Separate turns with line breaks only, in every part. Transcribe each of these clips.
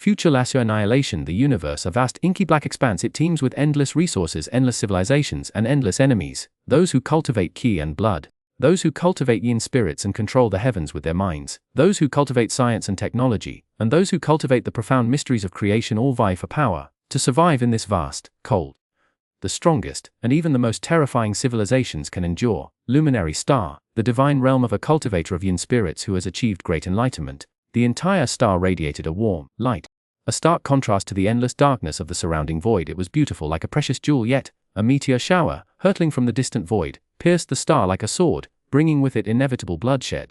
Future Lasso annihilation. The universe, a vast inky black expanse. It teems with endless resources, endless civilizations, and endless enemies. Those who cultivate Qi and blood. Those who cultivate yin spirits and control the heavens with their minds. Those who cultivate science and technology. And those who cultivate the profound mysteries of creation all vie for power to survive in this vast, cold. The strongest, and even the most terrifying civilizations can endure. Luminary star, the divine realm of a cultivator of yin spirits who has achieved great enlightenment. The entire star radiated a warm light. A stark contrast to the endless darkness of the surrounding void. It was beautiful like a precious jewel, yet a meteor shower, hurtling from the distant void, pierced the star like a sword, bringing with it inevitable bloodshed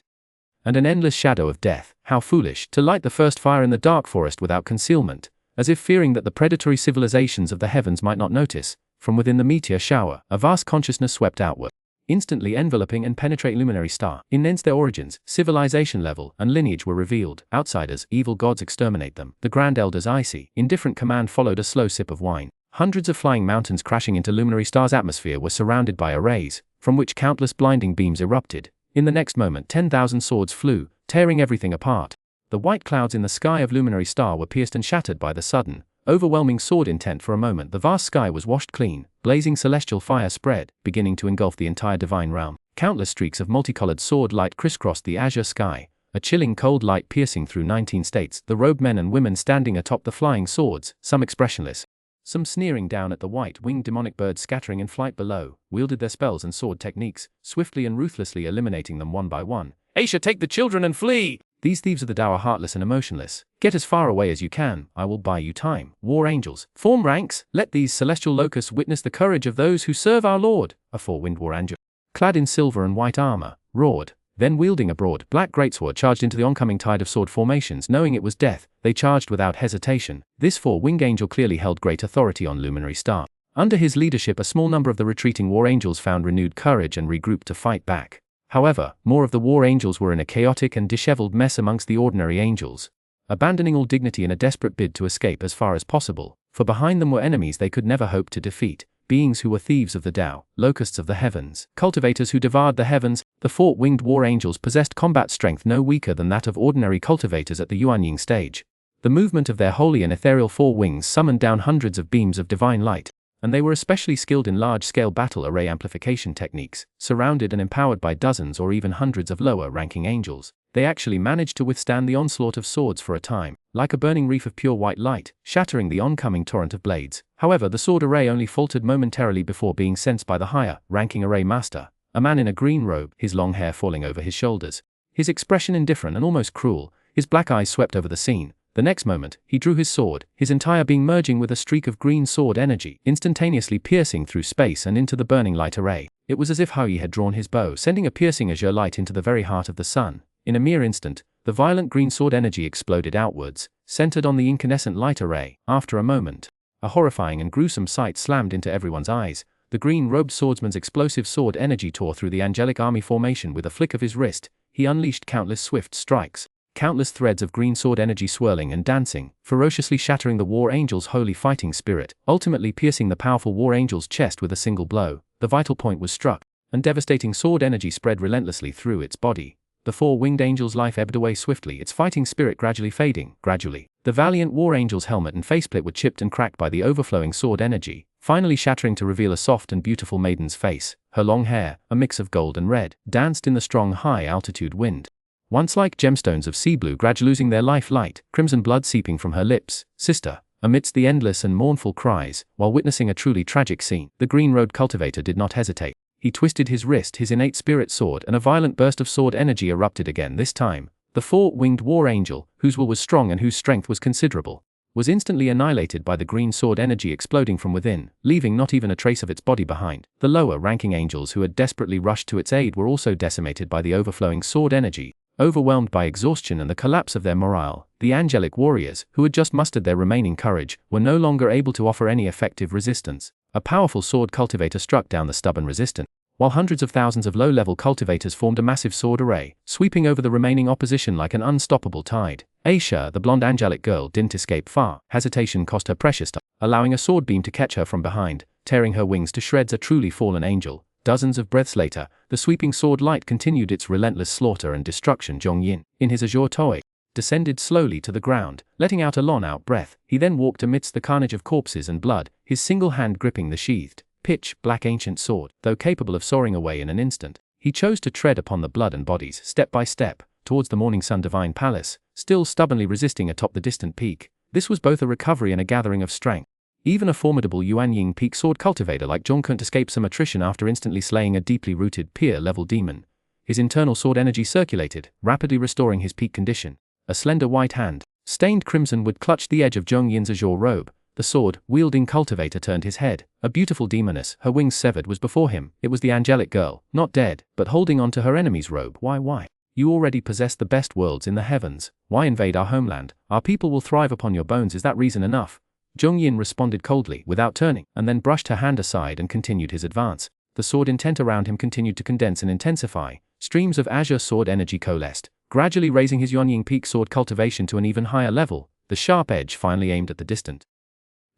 and an endless shadow of death. How foolish to light the first fire in the dark forest without concealment, as if fearing that the predatory civilizations of the heavens might not notice. From within the meteor shower, a vast consciousness swept outward, instantly enveloping and penetrating luminary star. Immense their origins, civilization level, and lineage were revealed. Outsiders, evil gods exterminate them. The Grand Elder's icy, indifferent command followed a slow sip of wine. Hundreds of flying mountains crashing into luminary star's atmosphere were surrounded by arrays, from which countless blinding beams erupted. In the next moment 10,000 swords flew, tearing everything apart. The white clouds in the sky of luminary star were pierced and shattered by the sudden, overwhelming sword intent. For a moment the vast sky was washed clean. Blazing celestial fire spread, beginning to engulf the entire divine realm. Countless streaks of multicolored sword light crisscrossed the azure sky, a chilling cold light piercing through 19 states. The robed men and women standing atop the flying swords, some expressionless, some sneering down at the white-winged demonic birds scattering in flight below, wielded their spells and sword techniques, swiftly and ruthlessly eliminating them one by one. Aisha, take the children and flee! These thieves of the Tao are heartless and emotionless. Get as far away as you can, I will buy you time. War angels, form ranks, let these celestial locusts witness the courage of those who serve our Lord. A four-winged war angel, clad in silver and white armor, roared. Then wielding a broad, black greatsword charged into the oncoming tide of sword formations. Knowing it was death, they charged without hesitation. This four-winged angel clearly held great authority on Luminary Star. Under his leadership a small number of the retreating war angels found renewed courage and regrouped to fight back. However, more of the war angels were in a chaotic and disheveled mess amongst the ordinary angels, abandoning all dignity in a desperate bid to escape as far as possible, for behind them were enemies they could never hope to defeat, beings who were thieves of the Tao, locusts of the heavens, cultivators who devoured the heavens. The four-winged war angels possessed combat strength no weaker than that of ordinary cultivators at the Yuanying stage. The movement of their holy and ethereal four wings summoned down hundreds of beams of divine light, and they were especially skilled in large-scale battle array amplification techniques. Surrounded and empowered by dozens or even hundreds of lower-ranking angels, they actually managed to withstand the onslaught of swords for a time, like a burning reef of pure white light, shattering the oncoming torrent of blades. However, the sword array only faltered momentarily before being sensed by the higher-ranking array master, a man in a green robe, his long hair falling over his shoulders, his expression indifferent and almost cruel. His black eyes swept over the scene. The next moment, he drew his sword, his entire being merging with a streak of green sword energy, instantaneously piercing through space and into the burning light array. It was as if Haoyi had drawn his bow, sending a piercing azure light into the very heart of the sun. In a mere instant, the violent green sword energy exploded outwards, centered on the incandescent light array. After a moment, a horrifying and gruesome sight slammed into everyone's eyes. The green-robed swordsman's explosive sword energy tore through the angelic army formation. With a flick of his wrist, he unleashed countless swift strikes. Countless threads of green sword energy swirling and dancing, ferociously shattering the war angel's holy fighting spirit, ultimately piercing the powerful war angel's chest with a single blow. The vital point was struck, and devastating sword energy spread relentlessly through its body. The four-winged angel's life ebbed away swiftly, its fighting spirit gradually fading. Gradually, the valiant war angel's helmet and faceplate were chipped and cracked by the overflowing sword energy, finally shattering to reveal a soft and beautiful maiden's face. Her long hair, a mix of gold and red, danced in the strong high-altitude wind. Once like gemstones of sea blue, gradually losing their life light, crimson blood seeping from her lips. Sister, amidst the endless and mournful cries, while witnessing a truly tragic scene, the green-robed cultivator did not hesitate. He twisted his wrist, his innate spirit soared, and a violent burst of sword energy erupted again. This time, the four-winged war angel, whose will was strong and whose strength was considerable, was instantly annihilated by the green sword energy exploding from within, leaving not even a trace of its body behind. The lower-ranking angels who had desperately rushed to its aid were also decimated by the overflowing sword energy. Overwhelmed by exhaustion and the collapse of their morale, the angelic warriors, who had just mustered their remaining courage, were no longer able to offer any effective resistance. A powerful sword cultivator struck down the stubborn resistance, while hundreds of thousands of low-level cultivators formed a massive sword array, sweeping over the remaining opposition like an unstoppable tide. Aisha, the blonde angelic girl, didn't escape far. Hesitation cost her precious time, allowing a sword beam to catch her from behind, tearing her wings to shreds. A truly fallen angel. Dozens of breaths later, the sweeping sword light continued its relentless slaughter and destruction. Zhong Yin, in his azure toy, descended slowly to the ground, letting out a long-out breath. He then walked amidst the carnage of corpses and blood, his single hand gripping the sheathed, pitch-black ancient sword. Though capable of soaring away in an instant, he chose to tread upon the blood and bodies, step by step, towards the Morning Sun Divine Palace, still stubbornly resisting atop the distant peak. This was both a recovery and a gathering of strength. Even a formidable Xuanhuan peak sword cultivator like Zhong couldn't escape some attrition after instantly slaying a deeply rooted peer-level demon. His internal sword energy circulated, rapidly restoring his peak condition. A slender white hand, stained crimson, would clutch the edge of Zhong Yin's azure robe. The sword-wielding cultivator turned his head. A beautiful demoness, her wings severed, was before him. It was the angelic girl, not dead, but holding on to her enemy's robe. Why? You already possess the best worlds in the heavens. Why invade our homeland? Our people will thrive upon your bones. Is that reason enough? Zhong Yin responded coldly, without turning, and then brushed her hand aside and continued his advance. The sword intent around him continued to condense and intensify. Streams of azure sword energy coalesced, gradually raising his Xuanhuan peak sword cultivation to an even higher level. The sharp edge finally aimed at the distant,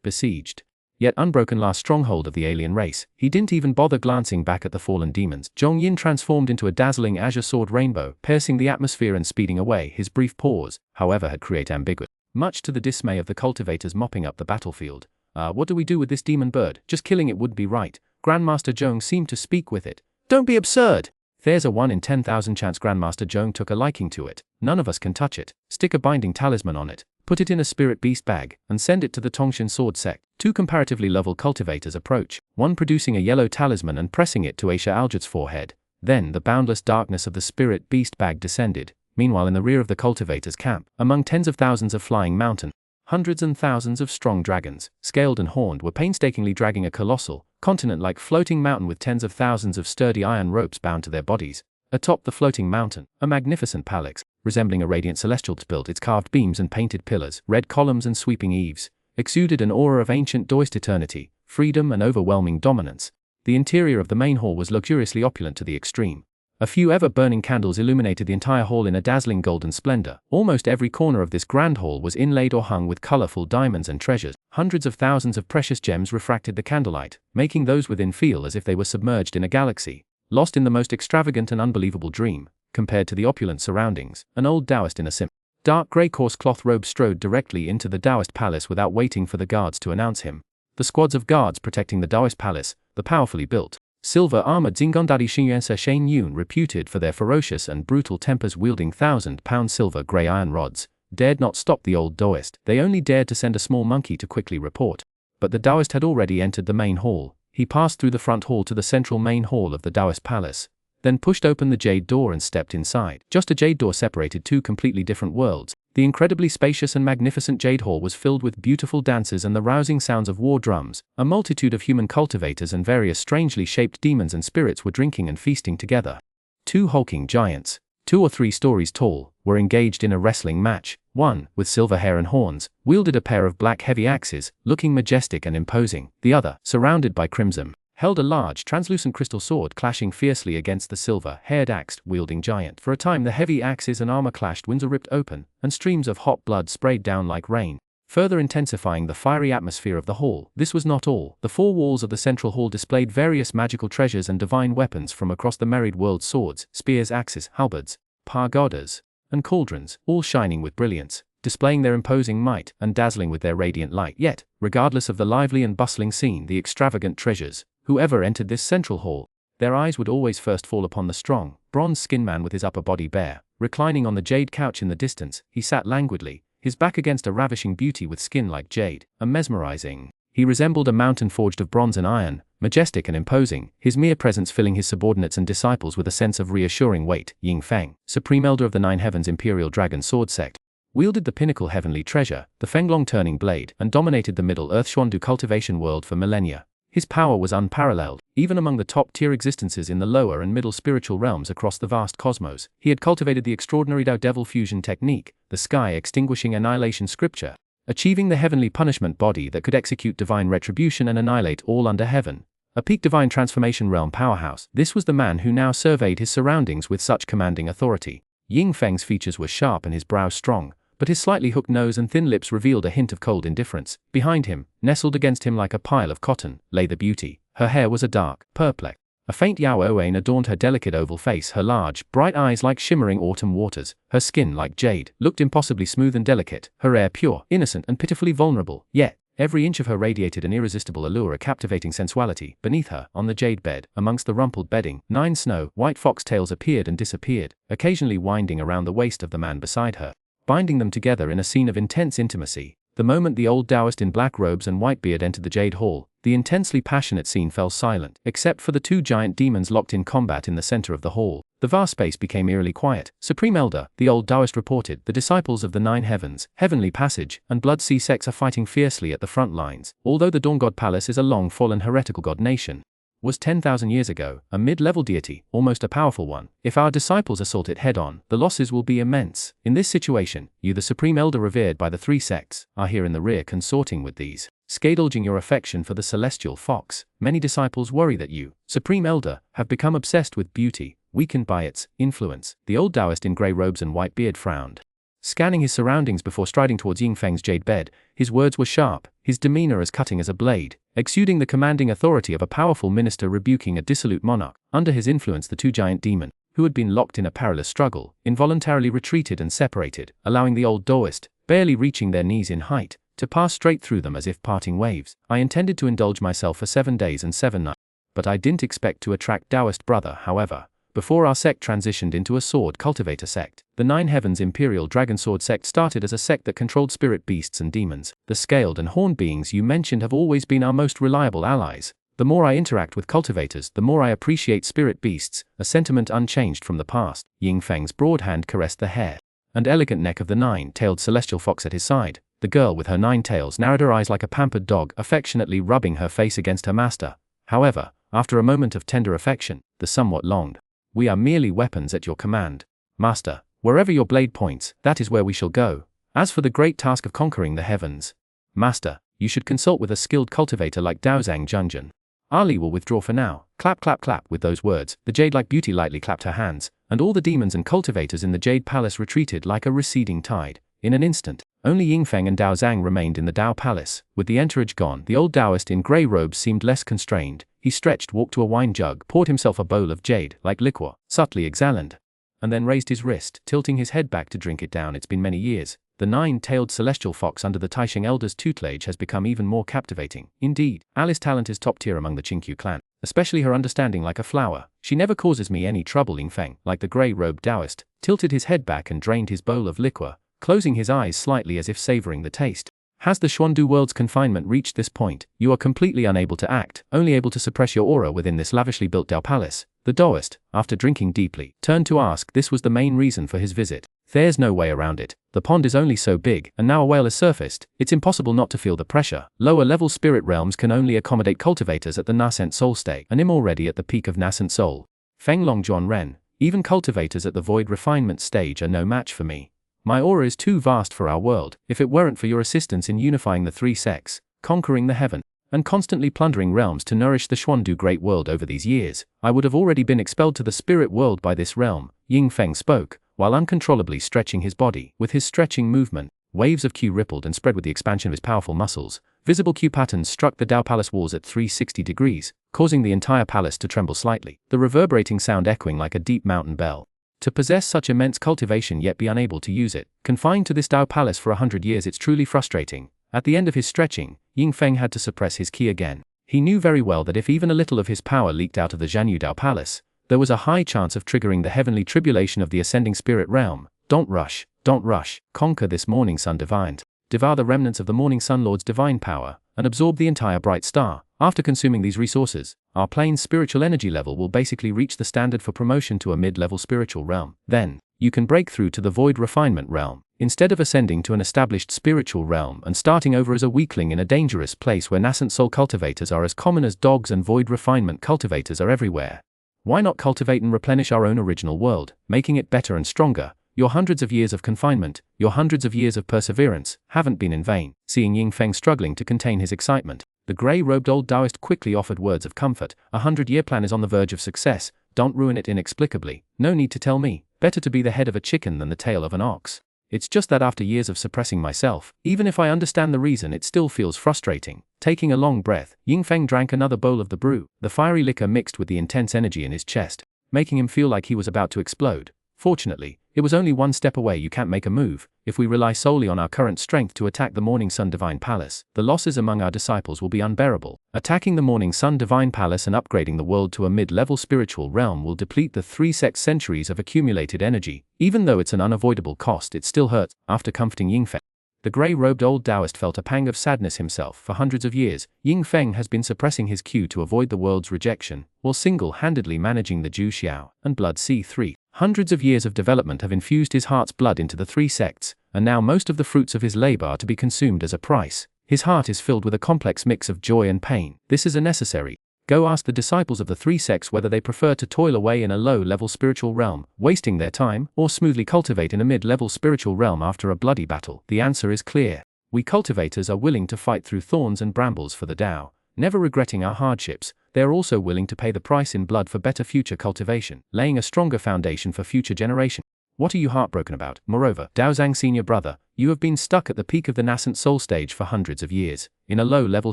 besieged, yet unbroken last stronghold of the alien race. He didn't even bother glancing back at the fallen demons. Zhong Yin transformed into a dazzling azure sword rainbow, piercing the atmosphere and speeding away. His brief pause, however, had created ambiguity, much to the dismay of the cultivators mopping up the battlefield. What do we do with this demon bird? Just killing it would be right. Grandmaster Zhong seemed to speak with it. Don't be absurd! There's a 1 in 10,000 chance. Grandmaster Zhong took a liking to it. None of us can touch it. Stick a binding talisman on it, put it in a spirit beast bag, and send it to the Tongshan sword sect. Two comparatively level cultivators approach, one producing a yellow talisman and pressing it to Aisha Aljut's forehead. Then the boundless darkness of the spirit beast bag descended. Meanwhile, in the rear of the cultivator's camp, among tens of thousands of flying mountain, hundreds and thousands of strong dragons, scaled and horned, were painstakingly dragging a colossal, continent-like floating mountain with tens of thousands of sturdy iron ropes bound to their bodies. Atop the floating mountain, a magnificent palace, resembling a radiant celestial, built. Its carved beams and painted pillars, red columns and sweeping eaves, exuded an aura of ancient Daoist eternity, freedom and overwhelming dominance. The interior of the main hall was luxuriously opulent to the extreme. A few ever-burning candles illuminated the entire hall in a dazzling golden splendor. Almost every corner of this grand hall was inlaid or hung with colorful diamonds and treasures. Hundreds of thousands of precious gems refracted the candlelight, making those within feel as if they were submerged in a galaxy, lost in the most extravagant and unbelievable dream. Compared to the opulent surroundings, an old Taoist in a simple, dark grey coarse cloth robe strode directly into the Taoist palace without waiting for the guards to announce him. The squads of guards protecting the Taoist palace, the powerfully built, silver-armored Xingondari Xingyuanse Shen Yun, reputed for their ferocious and brutal tempers, wielding 1,000-pound silver grey iron rods, dared not stop the old Taoist. They only dared to send a small monkey to quickly report. But the Taoist had already entered the main hall. He passed through the front hall to the central main hall of the Taoist palace, then pushed open the jade door and stepped inside. Just a jade door separated two completely different worlds. The incredibly spacious and magnificent jade hall was filled with beautiful dances and the rousing sounds of war drums. A multitude of human cultivators and various strangely shaped demons and spirits were drinking and feasting together. Two hulking giants, 2 or 3 stories tall, were engaged in a wrestling match. One, with silver hair and horns, wielded a pair of black heavy axes, looking majestic and imposing. The other, surrounded by crimson, held a large translucent crystal sword, clashing fiercely against the silver-haired axe-wielding giant. For a time the heavy axes and armor clashed, windows ripped open, and streams of hot blood sprayed down like rain, further intensifying the fiery atmosphere of the hall. This was not all. The 4 walls of the central hall displayed various magical treasures and divine weapons from across the myriad worlds: swords, spears, axes, halberds, pagodas, and cauldrons, all shining with brilliance, displaying their imposing might and dazzling with their radiant light. Yet, regardless of the lively and bustling scene, the extravagant treasures, whoever entered this central hall, their eyes would always first fall upon the strong, bronze-skinned man with his upper body bare. Reclining on the jade couch in the distance, he sat languidly, his back against a ravishing beauty with skin like jade, and mesmerizing. He resembled a mountain forged of bronze and iron, majestic and imposing, his mere presence filling his subordinates and disciples with a sense of reassuring weight. Ying Feng, supreme elder of the 9 heavens imperial dragon sword sect, wielded the pinnacle heavenly treasure, the Fenglong turning blade, and dominated the Middle-earth Xuandu cultivation world for millennia. His power was unparalleled, even among the top-tier existences in the lower and middle spiritual realms across the vast cosmos. He had cultivated the extraordinary Tao Devil fusion technique, the sky-extinguishing annihilation scripture, achieving the heavenly punishment body that could execute divine retribution and annihilate all under heaven. A peak divine transformation realm powerhouse. This was the man who now surveyed his surroundings with such commanding authority. Ying Feng's features were sharp and his brow strong, but his slightly hooked nose and thin lips revealed a hint of cold indifference. Behind him, nestled against him like a pile of cotton, lay the beauty. Her hair was a dark, purple, A faint Yaowen adorned her delicate oval face, her large, bright eyes like shimmering autumn waters, her skin like jade, looked impossibly smooth and delicate, her air pure, innocent and pitifully vulnerable, yet every inch of her radiated an irresistible allure, a captivating sensuality. Beneath her, on the jade bed, amongst the rumpled bedding, 9 snow-white foxtails appeared and disappeared, occasionally winding around the waist of the man beside her, binding them together in a scene of intense intimacy. The moment the old Taoist in black robes and white beard entered the jade hall, the intensely passionate scene fell silent, except for the 2 giant demons locked in combat in the center of the hall. The vast space became eerily quiet. "Supreme Elder," the old Taoist reported, "the disciples of the 9 heavens, Heavenly Passage, and Blood Sea sects are fighting fiercely at the front lines. Although the Dawn God Palace is a long-fallen heretical god nation, was 10,000 years ago, a mid-level deity, almost a powerful one. If our disciples assault it head-on, the losses will be immense. In this situation, you, the Supreme Elder revered by the 3 sects, are here in the rear consorting with these, scadulging your affection for the celestial fox. Many disciples worry that you, Supreme Elder, have become obsessed with beauty, weakened by its influence." The old Taoist in grey robes and white beard frowned, scanning his surroundings before striding towards Yingfeng's jade bed. His words were sharp, his demeanor as cutting as a blade, exuding the commanding authority of a powerful minister rebuking a dissolute monarch. Under his influence, the 2 giant demons, who had been locked in a perilous struggle, involuntarily retreated and separated, allowing the old Taoist, barely reaching their knees in height, to pass straight through them as if parting waves. "I intended to indulge myself for 7 days and 7 nights, but I didn't expect to attract Taoist brother. However, before our sect transitioned into a sword cultivator sect, the 9 Heavens Imperial Dragon Sword sect started as a sect that controlled spirit beasts and demons. The scaled and horned beings you mentioned have always been our most reliable allies. The more I interact with cultivators, the more I appreciate spirit beasts, a sentiment unchanged from the past." Yingfeng's broad hand caressed the hair and elegant neck of the 9-tailed celestial fox at his side. The girl with her 9 tails narrowed her eyes like a pampered dog, affectionately rubbing her face against her master. However, after a moment of tender affection, the somewhat longed, "We are merely weapons at your command, Master. Wherever your blade points, that is where we shall go. As for the great task of conquering the heavens, Master, you should consult with a skilled cultivator like Daozang Junjun. Ali will withdraw for now." Clap, clap, clap. With those words, the jade-like beauty lightly clapped her hands, and all the demons and cultivators in the Jade Palace retreated like a receding tide. In an instant, only Yingfeng and Daozang remained in the Dao Palace. With the entourage gone, the old Taoist in grey robes seemed less constrained. He stretched, walked to a wine jug, poured himself a bowl of jade-like liquor, subtly exhaled, and then raised his wrist, tilting his head back to drink it down. It's been many years. The 9-tailed celestial fox under the Taisheng Elder's tutelage has become even more captivating. Indeed, Alice's talent is top tier among the Qingqiu clan, especially her understanding like a flower. She never causes me any trouble. Yingfeng, like the grey-robed Taoist, tilted his head back and drained his bowl of liquor, closing his eyes slightly as if savoring the taste. "Has the Xuandu world's confinement reached this point? You are completely unable to act, only able to suppress your aura within this lavishly built Dao Palace." The Taoist, after drinking deeply, turned to ask. This was the main reason for his visit. "There's no way around it. The pond is only so big, and now a whale has surfaced. It's impossible not to feel the pressure. Lower-level spirit realms can only accommodate cultivators at the nascent soul state, and I'm already at the peak of nascent soul. Feng Long Juan Ren, even cultivators at the void refinement stage are no match for me. My aura is too vast for our world. If it weren't for your assistance in unifying the 3 sects, conquering the heaven, and constantly plundering realms to nourish the Xuandu great world over these years, I would have already been expelled to the spirit world by this realm." Yingfeng spoke, while uncontrollably stretching his body. With his stretching movement, waves of Qi rippled and spread with the expansion of his powerful muscles. Visible Qi patterns struck the Dao Palace walls at 360 degrees, causing the entire palace to tremble slightly, the reverberating sound echoing like a deep mountain bell. To possess such immense cultivation yet be unable to use it, confined to this Dao Palace for 100 years, it's truly frustrating. At the end of his stretching, Yingfeng had to suppress his Qi again. He knew very well that if even a little of his power leaked out of the Xuanyu Dao Palace, there was a high chance of triggering the heavenly tribulation of the ascending spirit realm. Don't rush, don't rush. Conquer this morning sun divine. Devour the remnants of the morning sun lord's divine power, and absorb the entire bright star. After consuming these resources, our plane's spiritual energy level will basically reach the standard for promotion to a mid-level spiritual realm. Then, you can break through to the void refinement realm, instead of ascending to an established spiritual realm and starting over as a weakling in a dangerous place where nascent soul cultivators are as common as dogs and void refinement cultivators are everywhere. Why not cultivate and replenish our own original world, making it better and stronger? Your hundreds of years of confinement, your hundreds of years of perseverance, haven't been in vain." Seeing Yingfeng struggling to contain his excitement, the grey-robed old Taoist quickly offered words of comfort. "A 100-year plan is on the verge of success. Don't ruin it inexplicably. No need to tell me. Better to be the head of a chicken than the tail of an ox. It's just that after years of suppressing myself, even if I understand the reason, it still feels frustrating. Taking a long breath, Yingfeng drank another bowl of the brew. The fiery liquor mixed with the intense energy in his chest, making him feel like he was about to explode. Fortunately, it was only one step away. You can't make a move. If we rely solely on our current strength to attack the Morning Sun Divine Palace, the losses among our disciples will be unbearable. Attacking the Morning Sun Divine Palace and upgrading the world to a mid-level spiritual realm will deplete the 3 sect centuries of accumulated energy. Even though it's an unavoidable cost, it still hurts. After comforting Yingfeng, the grey-robed old Taoist felt a pang of sadness himself. For hundreds of years, Yingfeng has been suppressing his Qi to avoid the world's rejection, while single-handedly managing the Ju Xiao and Blood C3. Hundreds of years of development have infused his heart's blood into the 3 sects, and now most of the fruits of his labor are to be consumed as a price. His heart is filled with a complex mix of joy and pain. This is unnecessary. Go ask the disciples of the 3 sects whether they prefer to toil away in a low-level spiritual realm, wasting their time, or smoothly cultivate in a mid-level spiritual realm after a bloody battle. The answer is clear. We cultivators are willing to fight through thorns and brambles for the Tao, never regretting our hardships. They are also willing to pay the price in blood for better future cultivation, laying a stronger foundation for future generation. What are you heartbroken about? Moreover, Dao Zhang senior brother, you have been stuck at the peak of the nascent soul stage for hundreds of years. In a low-level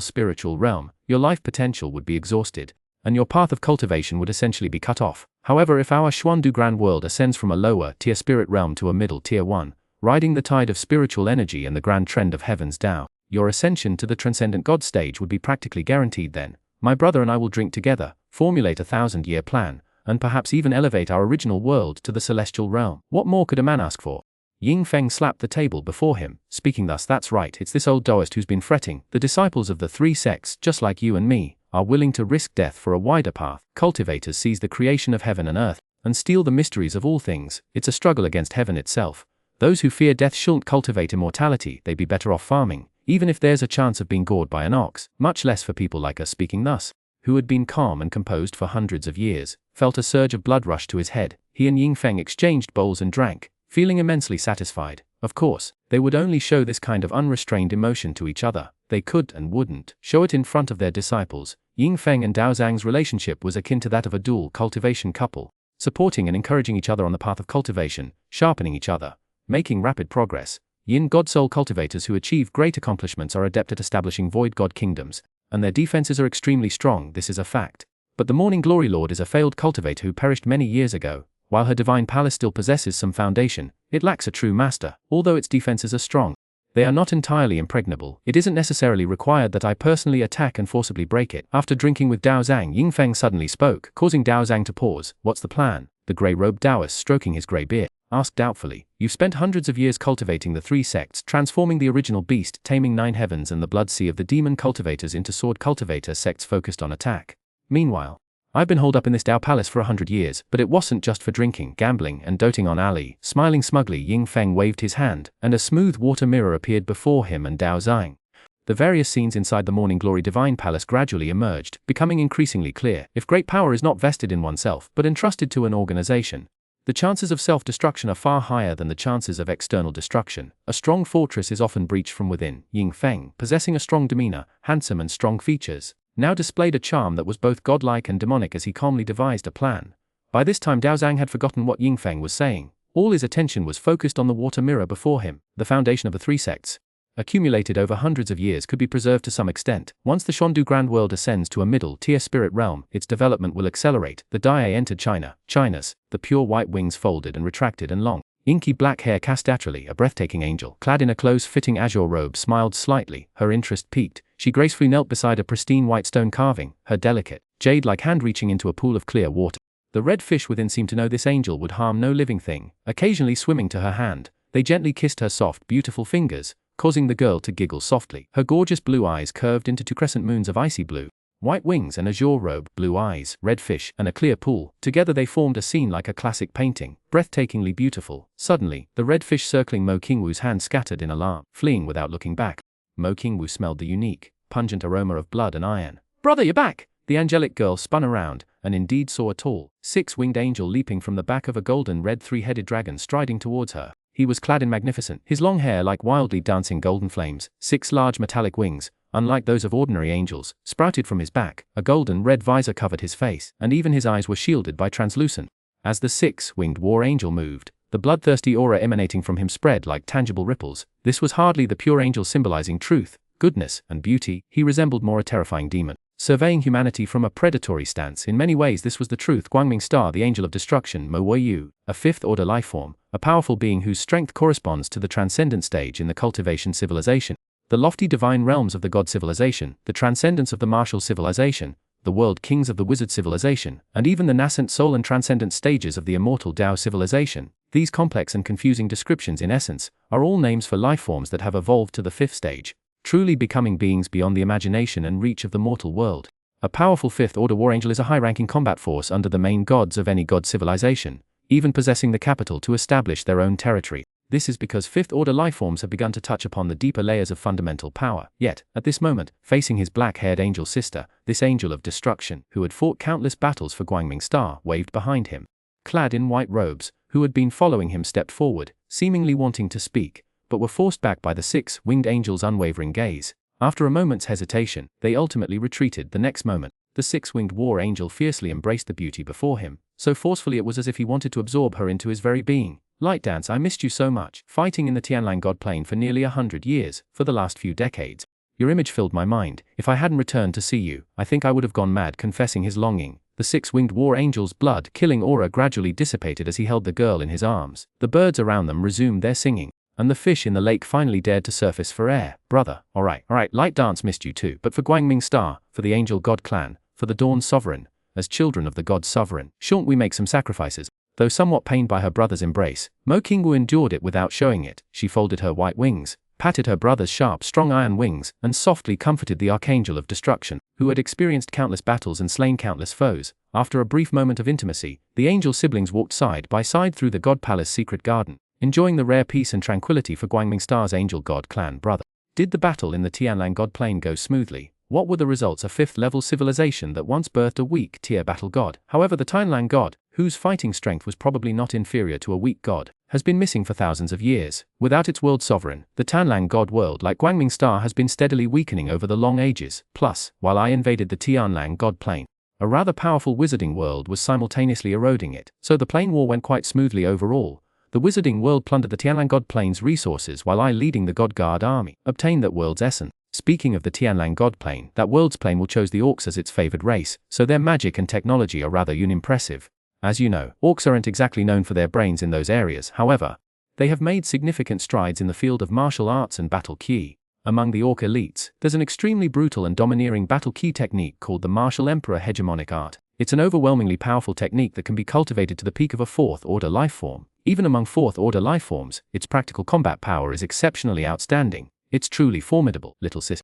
spiritual realm, your life potential would be exhausted, and your path of cultivation would essentially be cut off. However, if our Xuandu Grand World ascends from a lower-tier spirit realm to a middle-tier one, riding the tide of spiritual energy and the grand trend of heaven's Tao, your ascension to the transcendent God stage would be practically guaranteed then. My brother and I will drink together, formulate a 1,000-year plan, and perhaps even elevate our original world to the celestial realm. What more could a man ask for? Yingfeng slapped the table before him, speaking thus. That's right, it's this old Taoist who's been fretting. The disciples of the 3 sects, just like you and me, are willing to risk death for a wider path. Cultivators seize the creation of heaven and earth, and steal the mysteries of all things. It's a struggle against heaven itself. Those who fear death shouldn't cultivate immortality. They'd be better off farming, even if there's a chance of being gored by an ox. Much less for people like us. Speaking thus, who had been calm and composed for hundreds of years, felt a surge of blood rush to his head. He and Yingfeng exchanged bowls and drank, feeling immensely satisfied. Of course, they would only show this kind of unrestrained emotion to each other. They could and wouldn't show it in front of their disciples. Yingfeng and Dao Zhang's relationship was akin to that of a dual cultivation couple, supporting and encouraging each other on the path of cultivation, sharpening each other, making rapid progress. Yin God soul cultivators who achieve great accomplishments are adept at establishing void god kingdoms, and their defenses are extremely strong. This is a fact. But the Morning Glory Lord is a failed cultivator who perished many years ago. While her divine palace still possesses some foundation, it lacks a true master. Although its defenses are strong, they are not entirely impregnable. It isn't necessarily required that I personally attack and forcibly break it. After drinking with Dao Zhang, Yingfeng suddenly spoke, causing Dao Zhang to pause. What's the plan? The grey-robed Taoist, stroking his grey beard, asked doubtfully. You've spent hundreds of years cultivating the 3 sects, transforming the original beast, taming 9 heavens and the blood sea of the demon cultivators into sword cultivator sects focused on attack. Meanwhile, I've been holed up in this Tao palace for 100 years, but it wasn't just for drinking, gambling, and doting on Ali. Smiling smugly, Yingfeng waved his hand, and a smooth water mirror appeared before him and Dao Zhang. The various scenes inside the Morning Glory Divine Palace gradually emerged, becoming increasingly clear. If great power is not vested in oneself, but entrusted to an organization, the chances of self-destruction are far higher than the chances of external destruction. A strong fortress is often breached from within. Yingfeng, possessing a strong demeanor, handsome and strong features, now displayed a charm that was both godlike and demonic as he calmly devised a plan. By this time Dao Zhang had forgotten what Yingfeng was saying. All his attention was focused on the water mirror before him. The foundation of the 3 sects, accumulated over hundreds of years, could be preserved to some extent. Once the Xuandu Grand World ascends to a middle-tier spirit realm, its development will accelerate. The Dai entered China's, the pure white wings folded and retracted and long, inky black hair cast naturally. A breathtaking angel, clad in a close-fitting azure robe, smiled slightly. Her interest piqued. She gracefully knelt beside a pristine white stone carving, her delicate, jade-like hand reaching into a pool of clear water. The red fish within seemed to know this angel would harm no living thing. Occasionally swimming to her hand, they gently kissed her soft, beautiful fingers, causing the girl to giggle softly. Her gorgeous blue eyes curved into 2 crescent moons of icy blue. White wings and azure robe, blue eyes, red fish, and a clear pool. Together they formed a scene like a classic painting, breathtakingly beautiful. Suddenly, the red fish circling Mo Qingwu's hand scattered in alarm, fleeing without looking back. Mo Qingwu smelled the unique, pungent aroma of blood and iron. Brother, you're back! The angelic girl spun around, and indeed saw a tall, 6-winged angel leaping from the back of a golden-red 3-headed dragon striding towards her. He was clad in magnificent, his long hair like wildly dancing golden flames. 6 large metallic wings, unlike those of ordinary angels, sprouted from his back. A golden-red visor covered his face, and even his eyes were shielded by translucent. As the 6-winged war angel moved, The bloodthirsty aura emanating from him spread like tangible ripples. This was hardly the pure angel symbolizing truth, goodness, and beauty. He resembled more a terrifying demon, surveying humanity from a predatory stance. In many ways this was the truth. Guangming Star, the angel of destruction, Mo Weiyu, a fifth-order lifeform, a powerful being whose strength corresponds to the transcendent stage in the cultivation civilization, the lofty divine realms of the god civilization, the transcendence of the martial civilization, the world kings of the wizard civilization, and even the nascent soul and transcendent stages of the immortal Tao civilization. These complex and confusing descriptions in essence are all names for lifeforms that have evolved to the fifth stage, truly becoming beings beyond the imagination and reach of the mortal world. A powerful fifth-order war angel is a high-ranking combat force under the main gods of any god civilization, even possessing the capital to establish their own territory. This is because fifth-order lifeforms have begun to touch upon the deeper layers of fundamental power. Yet, at this moment, facing his black-haired angel sister, this angel of destruction, who had fought countless battles for Guangming Star, waved behind him. Clad in white robes, who had been following him stepped forward, seemingly wanting to speak, but were forced back by the six-winged angel's unwavering gaze. After a moment's hesitation, they ultimately retreated. The next moment, the six-winged war angel fiercely embraced the beauty before him, so forcefully it was as if he wanted to absorb her into his very being. Light Dance, I missed you so much. Fighting in the Tianlang God plane for nearly 100 years, for the last few decades. Your image filled my mind. If I hadn't returned to see you, I think I would have gone mad. Confessing his longing, the six-winged war angel's blood-killing aura gradually dissipated as he held the girl in his arms. The birds around them resumed their singing, and the fish in the lake finally dared to surface for air. Brother, alright, Light Dance missed you too, but for Guangming Star, for the Angel God clan, for the Dawn Sovereign, as children of the God Sovereign, shan't we make some sacrifices? Though somewhat pained by her brother's embrace, Mo Qingwu endured it without showing it. She folded her white wings, patted her brother's sharp, strong iron wings, and softly comforted the Archangel of Destruction, who had experienced countless battles and slain countless foes. After a brief moment of intimacy, the angel siblings walked side by side through the God Palace secret garden, enjoying the rare peace and tranquility for Guangming Star's Angel God clan brother. Did the battle in the Tianlang God plane go smoothly? What were the results? A fifth-level civilization that once birthed a weak-tier battle god. However, the Tianlang god, whose fighting strength was probably not inferior to a weak god, has been missing for thousands of years. Without its world sovereign, the Tianlang god world like Guangming Star has been steadily weakening over the long ages. Plus, while I invaded the Tianlang god plane, a rather powerful wizarding world was simultaneously eroding it, so the plane war went quite smoothly overall. The wizarding world plundered the Tianlang god plane's resources while I, leading the God Guard army, obtained that world's essence. Speaking of the Tianlang God plane, that world's plane will chose the orcs as its favored race, so their magic and technology are rather unimpressive. As you know, orcs aren't exactly known for their brains in those areas. However, they have made significant strides in the field of martial arts and battle ki. Among the orc elites, there's an extremely brutal and domineering battle ki technique called the Martial Emperor Hegemonic Art. It's an overwhelmingly powerful technique that can be cultivated to the peak of a fourth-order lifeform. Even among fourth-order lifeforms, its practical combat power is exceptionally outstanding. It's truly formidable, little sis.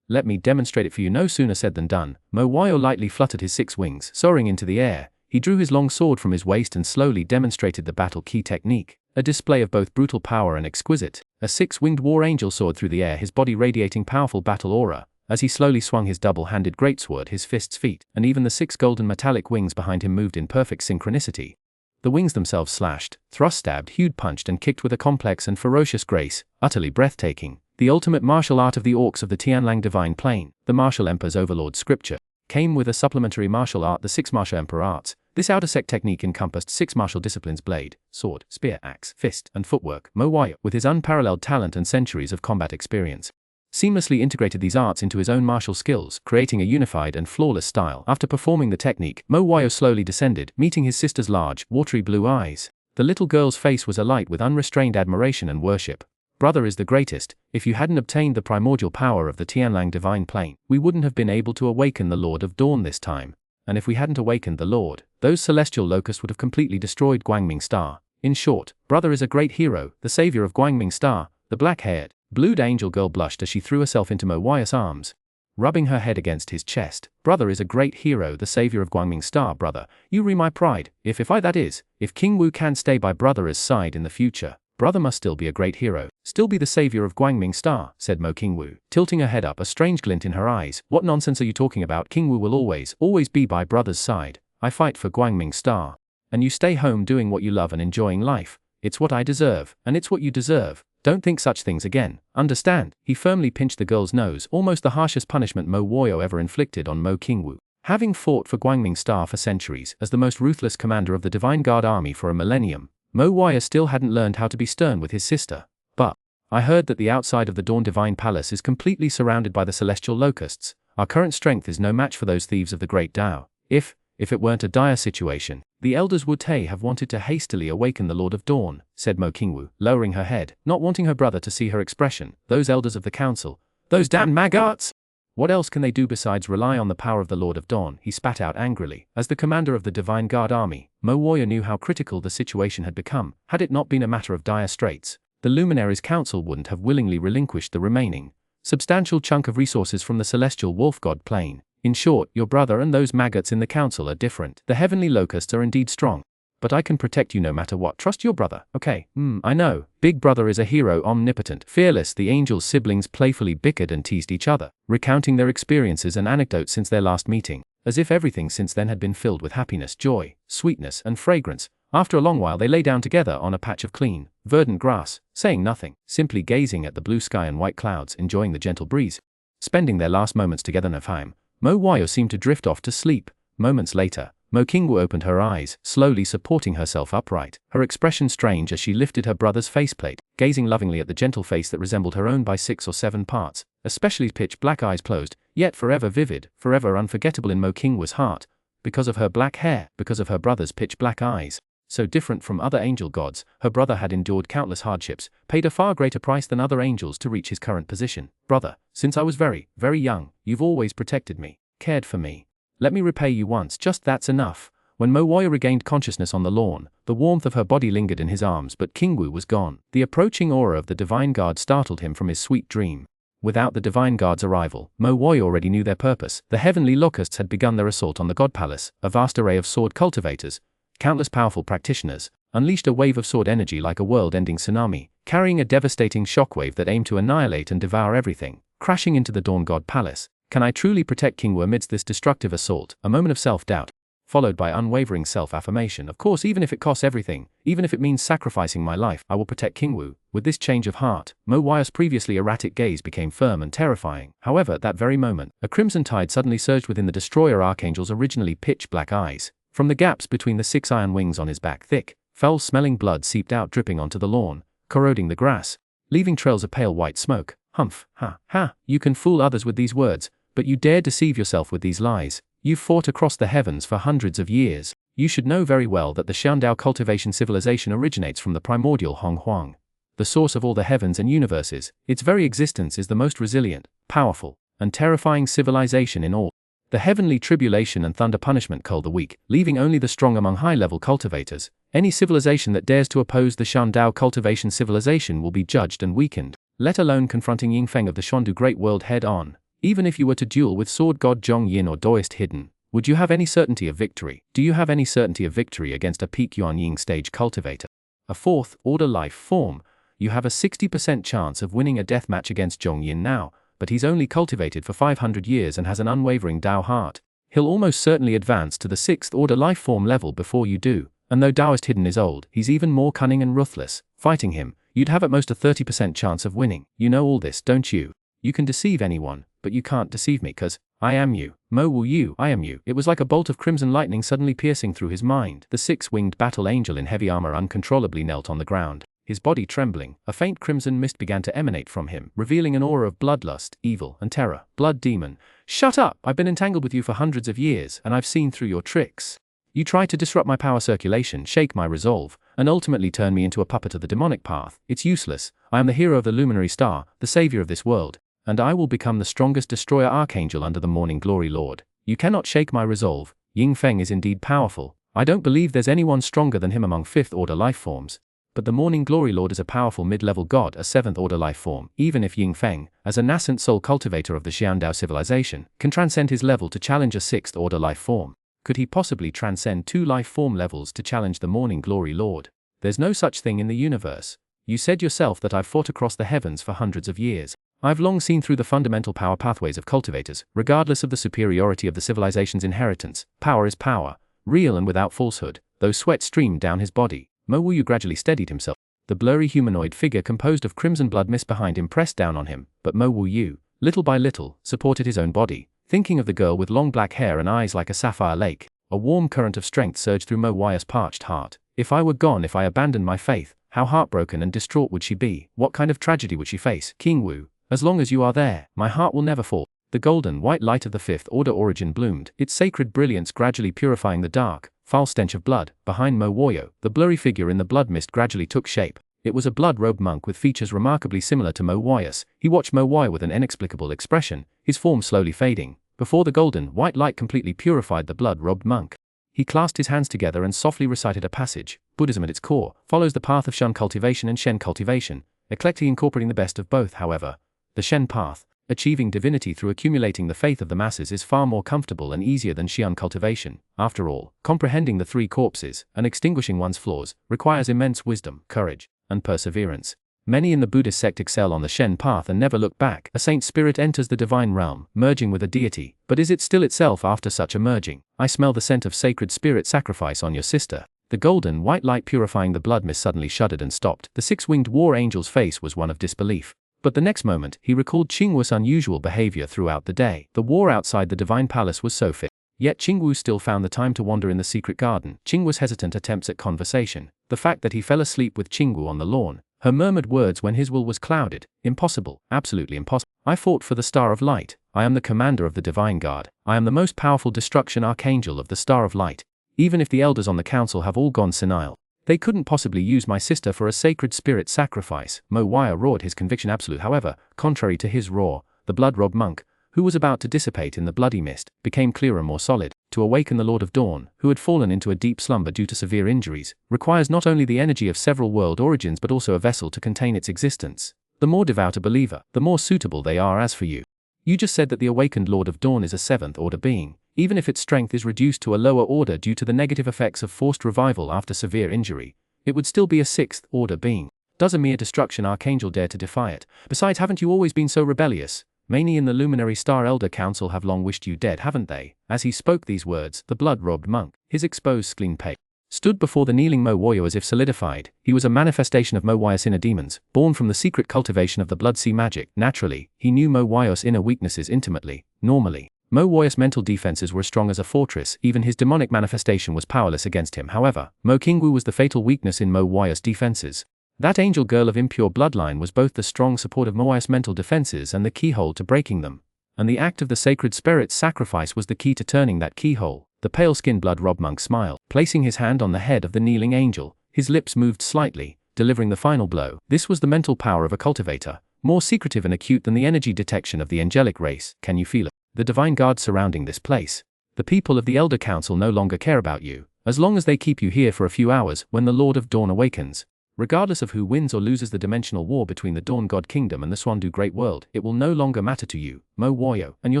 Let me demonstrate it for you. No sooner said than done. Mo Weiyu lightly fluttered his six wings, soaring into the air. He drew his long sword from his waist and slowly demonstrated the battle ki technique, a display of both brutal power and exquisite. A six-winged war angel soared through the air, his body radiating powerful battle aura, as he slowly swung his double-handed greatsword, his fists feet, and even the six golden metallic wings behind him moved in perfect synchronicity. The wings themselves slashed, thrust, stabbed, hewed, punched, and kicked with a complex and ferocious grace, utterly breathtaking. The ultimate martial art of the orcs of the Tianlang Divine Plane, the Martial Emperor's Overlord Scripture, came with a supplementary martial art, the six Martial Emperor Arts. This outer sect technique encompassed six martial disciplines: blade, sword, spear, axe, fist, and footwork. Mo Weiyu, with his unparalleled talent and centuries of combat experience, seamlessly integrated these arts into his own martial skills, creating a unified and flawless style. After performing the technique, Mo Weiyu slowly descended, meeting his sister's large, watery blue eyes. The little girl's face was alight with unrestrained admiration and worship. Brother is the greatest. If you hadn't obtained the primordial power of the Tianlang Divine Plane, we wouldn't have been able to awaken the Lord of Dawn this time. And if we hadn't awakened the Lord, those celestial locusts would have completely destroyed Guangming Star. In short, brother is a great hero, the savior of Guangming Star. The black-haired, blued angel girl blushed as she threw herself into Mo Weiyu's arms, rubbing her head against his chest. Brother is a great hero, the savior of Guangming Star. Brother, you re my pride. If King Wu can stay by brother's side in the future, brother must still be a great hero, still be the savior of Guangming Star, said Mo Qingwu, tilting her head up, a strange glint in her eyes. What nonsense are you talking about? Qingwu will always be by brother's side. I fight for Guangming Star. And you stay home doing what you love and enjoying life. It's what I deserve, and it's what you deserve. Don't think such things again. Understand? He firmly pinched the girl's nose, almost the harshest punishment Mo Weiyu ever inflicted on Mo Qingwu. Having fought for Guangming Star for centuries as the most ruthless commander of the Divine Guard army for a millennium, Mo Wire still hadn't learned how to be stern with his sister. But I heard that the outside of the Dawn Divine Palace is completely surrounded by the celestial locusts. Our current strength is no match for those thieves of the Great Tao. If it weren't a dire situation, the elders would have wanted to hastily awaken the Lord of Dawn, said Mo Qingwu, lowering her head, not wanting her brother to see her expression. Those elders of the council, those damn maggots! What else can they do besides rely on the power of the Lord of Dawn? He spat out angrily. As the commander of the Divine Guard army, Mo Warrior knew how critical the situation had become. Had it not been a matter of dire straits, the Luminaries' council wouldn't have willingly relinquished the remaining substantial chunk of resources from the celestial wolf god plane. In short, your brother and those maggots in the council are different. The heavenly locusts are indeed strong. But I can protect you no matter what. Trust your brother, okay? I know. Big brother is a hero, omnipotent, fearless. The angels' siblings playfully bickered and teased each other, recounting their experiences and anecdotes since their last meeting, as if everything since then had been filled with happiness, joy, sweetness, and fragrance. After a long while they lay down together on a patch of clean, verdant grass, saying nothing, simply gazing at the blue sky and white clouds, enjoying the gentle breeze. Spending their last moments together. Nafheim, Mo Wayo seemed to drift off to sleep. Moments later, Mo Qingwu opened her eyes, slowly supporting herself upright, her expression strange as she lifted her brother's faceplate, gazing lovingly at the gentle face that resembled her own by 6 or 7 parts, especially pitch black eyes closed, yet forever vivid, forever unforgettable in Mo Qingwu's heart, because of her black hair, because of her brother's pitch black eyes. So different from other angel gods, her brother had endured countless hardships, paid a far greater price than other angels to reach his current position. Brother, since I was very, very young, you've always protected me, cared for me. Let me repay you once, just that's enough. When Mo Warrior regained consciousness on the lawn, the warmth of her body lingered in his arms, but Qingwu was gone. The approaching aura of the Divine Guard startled him from his sweet dream. Without the Divine Guard's arrival, Mo Warrior already knew their purpose. The heavenly locusts had begun their assault on the God Palace. A vast array of sword cultivators, countless powerful practitioners, unleashed a wave of sword energy like a world-ending tsunami, carrying a devastating shockwave that aimed to annihilate and devour everything, crashing into the Dawn God Palace. Can I truly protect Qingwu amidst this destructive assault? A moment of self-doubt, followed by unwavering self-affirmation. Of course, even if it costs everything, even if it means sacrificing my life, I will protect Qingwu. With this change of heart, Mo Wayo's previously erratic gaze became firm and terrifying. However, at that very moment, a crimson tide suddenly surged within the Destroyer Archangel's originally pitch-black eyes. From the gaps between the 6 iron wings on his back, thick, foul-smelling blood seeped out, dripping onto the lawn, corroding the grass, leaving trails of pale white smoke. Humph, ha, you can fool others with these words, but you dare deceive yourself with these lies. You've fought across the heavens for hundreds of years. You should know very well that the Xuanhuan cultivation civilization originates from the primordial Xuanhuan, the source of all the heavens and universes. Its very existence is the most resilient, powerful, and terrifying civilization in all. The heavenly tribulation and thunder punishment cull the weak, leaving only the strong among high-level cultivators. Any civilization that dares to oppose the Xuanhuan cultivation civilization will be judged and weakened, let alone confronting Yingfeng of the Xuandu Great World head-on. Even if you were to duel with sword god Zhong Yin or Daoist Hidden, would you have any certainty of victory? Do you have any certainty of victory against a peak Yuan Ying stage cultivator? A 4th order life form, you have a 60% chance of winning a deathmatch against Zhong Yin now, but he's only cultivated for 500 years and has an unwavering Dao heart. He'll almost certainly advance to the 6th order life form level before you do, and though Daoist Hidden is old, he's even more cunning and ruthless. Fighting him, you'd have at most a 30% chance of winning. You know all this, don't you? You can deceive anyone, but you can't deceive me, 'cause I am you. Mo Wu Yu, I am you. It was like a bolt of crimson lightning suddenly piercing through his mind. The 6-winged battle angel in heavy armor uncontrollably knelt on the ground, his body trembling. A faint crimson mist began to emanate from him, revealing an aura of bloodlust, evil, and terror. Blood demon. Shut up! I've been entangled with you for hundreds of years, and I've seen through your tricks. You try to disrupt my power circulation, shake my resolve, and ultimately turn me into a puppet of the demonic path. It's useless. I am the hero of the luminary star, the savior of this world, and I will become the strongest destroyer archangel under the morning glory lord. You cannot shake my resolve. Yingfeng is indeed powerful. I don't believe there's anyone stronger than him among 5th order life forms. But the morning glory lord is a powerful mid-level god, a 7th order life form. Even if Yingfeng, as a nascent soul cultivator of the Xuanhuan civilization, can transcend his level to challenge a 6th order life form, could he possibly transcend 2 life form levels to challenge the morning glory lord? There's no such thing in the universe. You said yourself that I've fought across the heavens for hundreds of years. I've long seen through the fundamental power pathways of cultivators, regardless of the superiority of the civilization's inheritance. Power is power, real and without falsehood. Though sweat streamed down his body, Mo Wuyu gradually steadied himself. The blurry humanoid figure composed of crimson blood mist behind him pressed down on him, but Mo Wuyu, little by little, supported his own body, thinking of the girl with long black hair and eyes like a sapphire lake. A warm current of strength surged through Mo Wai's parched heart. If I were gone, if I abandoned my faith, how heartbroken and distraught would she be? What kind of tragedy would she face? King Wu, as long as you are there, my heart will never fall. The golden white light of the fifth order origin bloomed, its sacred brilliance gradually purifying the dark, foul stench of blood. Behind Mo Wayo, the blurry figure in the blood mist gradually took shape. It was a blood-robed monk with features remarkably similar to Mo Wai's. He watched Mo Wai with an inexplicable expression, his form slowly fading, before the golden white light completely purified the blood-robed monk. He clasped his hands together and softly recited a passage. Buddhism at its core follows the path of Shun cultivation and Shen cultivation, eclectically incorporating the best of both. However, the Shen path, achieving divinity through accumulating the faith of the masses, is far more comfortable and easier than Xian cultivation. After all, comprehending the three corpses and extinguishing one's flaws requires immense wisdom, courage, and perseverance. Many in the Buddhist sect excel on the Shen path and never look back. A saint spirit enters the divine realm, merging with a deity, but is it still itself after such a merging? I smell the scent of sacred spirit sacrifice on your sister. The golden white light purifying the blood mist suddenly shuddered and stopped. The six-winged war angel's face was one of disbelief. But the next moment, he recalled Qingwu's unusual behavior throughout the day. The war outside the divine palace was so fit. Yet Qingwu still found the time to wander in the secret garden. Qingwu's hesitant attempts at conversation, the fact that he fell asleep with Qingwu on the lawn, her murmured words when his will was clouded. Impossible, absolutely impossible. I fought for the Star of Light. I am the commander of the Divine Guard. I am the most powerful destruction archangel of the Star of Light. Even if the elders on the council have all gone senile, they couldn't possibly use my sister for a sacred spirit sacrifice. Mo Wai roared, his conviction absolute. However, contrary to his roar, the blood-robbed monk, who was about to dissipate in the bloody mist, became clearer, more solid. To awaken the Lord of Dawn, who had fallen into a deep slumber due to severe injuries, requires not only the energy of several world origins but also a vessel to contain its existence. The more devout a believer, the more suitable they are. As for you, you just said that the awakened Lord of Dawn is a seventh order being. Even if its strength is reduced to a lower order due to the negative effects of forced revival after severe injury, it would still be a sixth order being. Does a mere destruction archangel dare to defy it? Besides, haven't you always been so rebellious? Many in the Luminary Star Elder Council have long wished you dead, haven't they? As he spoke these words, the blood-robbed monk, his exposed spleen pale, stood before the kneeling Mo Wayo as if solidified. He was a manifestation of Mo Wai's inner demons, born from the secret cultivation of the Blood Sea magic. Naturally, he knew Mo Wai's inner weaknesses intimately. Normally, Mo Wai's mental defenses were strong as a fortress. Even his demonic manifestation was powerless against him. However, Mo Qingwu was the fatal weakness in Mo Wai's defenses. That angel girl of impure bloodline was both the strong support of Mo Wai's mental defenses and the keyhole to breaking them. And the act of the sacred spirit's sacrifice was the key to turning that keyhole. The pale-skinned blood-robbed monk smiled, placing his hand on the head of the kneeling angel. His lips moved slightly, delivering the final blow. This was the mental power of a cultivator, more secretive and acute than the energy detection of the angelic race. Can you feel it? The divine guard surrounding this place. The people of the Elder Council no longer care about you, as long as they keep you here for a few hours. When the Lord of Dawn awakens, regardless of who wins or loses the dimensional war between the Dawn God Kingdom and the Xuandu Great World, it will no longer matter to you. Mo Wayo, and your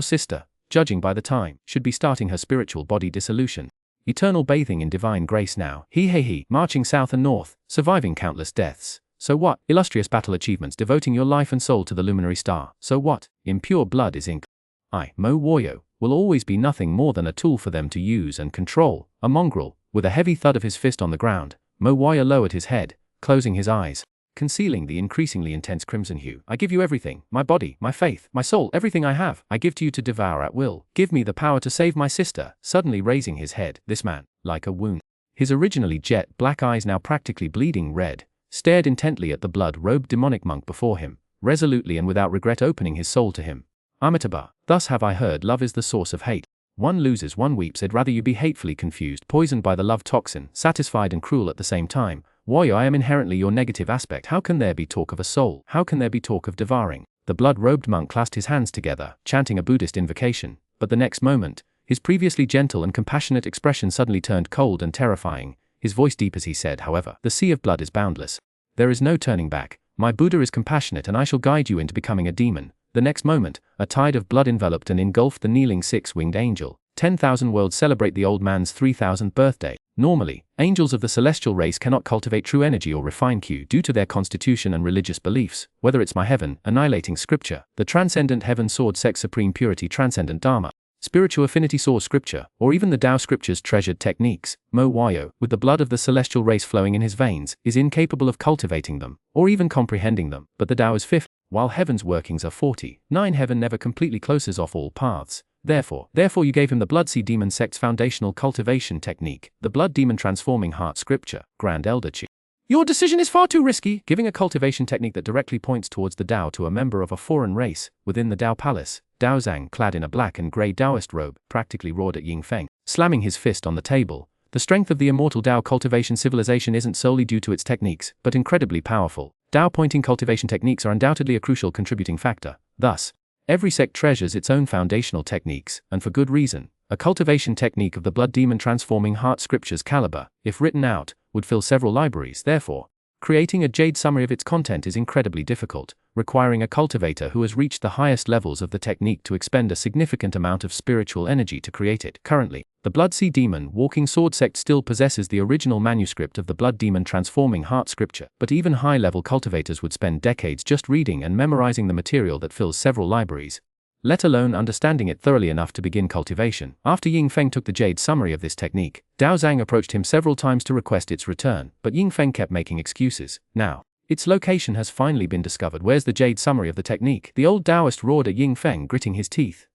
sister, judging by the time, should be starting her spiritual body dissolution. Eternal bathing in divine grace now. He, marching south and north, surviving countless deaths. So what? Illustrious battle achievements, devoting your life and soul to the luminary star. So what? Impure blood is ink. I, Mo Wayo, will always be nothing more than a tool for them to use and control. A mongrel. With a heavy thud of his fist on the ground, Mo Wayo lowered his head, closing his eyes, concealing the increasingly intense crimson hue. I give you everything, my body, my faith, my soul, everything I have. I give to you to devour at will. Give me the power to save my sister. Suddenly raising his head, this man, like a wound, his originally jet black eyes now practically bleeding red, stared intently at the blood-robed demonic monk before him, resolutely and without regret opening his soul to him. Amitabha, thus have I heard love is the source of hate. One loses, one weeps. I'd rather you be hatefully confused, poisoned by the love toxin, satisfied and cruel at the same time. Wayo, I am inherently your negative aspect. How can there be talk of a soul? How can there be talk of devouring? The blood-robed monk clasped his hands together, chanting a Buddhist invocation, but the next moment, his previously gentle and compassionate expression suddenly turned cold and terrifying, his voice deep as he said, however, the sea of blood is boundless. There is no turning back. My Buddha is compassionate and I shall guide you into becoming a demon. The next moment, a tide of blood enveloped and engulfed the kneeling six-winged angel. 10,000 worlds celebrate the old man's 3,000th birthday. Normally, angels of the celestial race cannot cultivate true energy or refine Q due to their constitution and religious beliefs, whether it's my heaven, annihilating scripture, the transcendent heaven sword sex supreme purity transcendent dharma, spiritual affinity source scripture, or even the Tao scripture's treasured techniques. Mo Wayo, with the blood of the celestial race flowing in his veins, is incapable of cultivating them, or even comprehending them, but the Tao is 50. While heaven's workings are 40, 9 heaven never completely closes off all paths. Therefore you gave him the Blood Sea Demon sect's foundational cultivation technique, the Blood Demon Transforming Heart Scripture, Grand Elder Chi. Your decision is far too risky. Giving a cultivation technique that directly points towards the Dao to a member of a foreign race, within the Dao Palace, Dao Zhang, clad in a black and grey Daoist robe, practically roared at Ying Feng, slamming his fist on the table. The strength of the immortal Dao cultivation civilization isn't solely due to its techniques, but incredibly powerful. Dao pointing cultivation techniques are undoubtedly a crucial contributing factor. Thus, every sect treasures its own foundational techniques, and for good reason. A cultivation technique of the Blood Demon Transforming Heart Scripture's caliber, if written out, would fill several libraries. Therefore, creating a jade summary of its content is incredibly difficult, requiring a cultivator who has reached the highest levels of the technique to expend a significant amount of spiritual energy to create it. Currently, the Blood Sea Demon Walking Sword sect still possesses the original manuscript of the Blood Demon Transforming Heart Scripture, but even high-level cultivators would spend decades just reading and memorizing the material that fills several libraries, let alone understanding it thoroughly enough to begin cultivation. After Ying Feng took the jade summary of this technique, Dao Zhang approached him several times to request its return, but Ying Feng kept making excuses. Now, its location has finally been discovered. Where's the jade summary of the technique? The old Daoist roared at Ying Feng, gritting his teeth.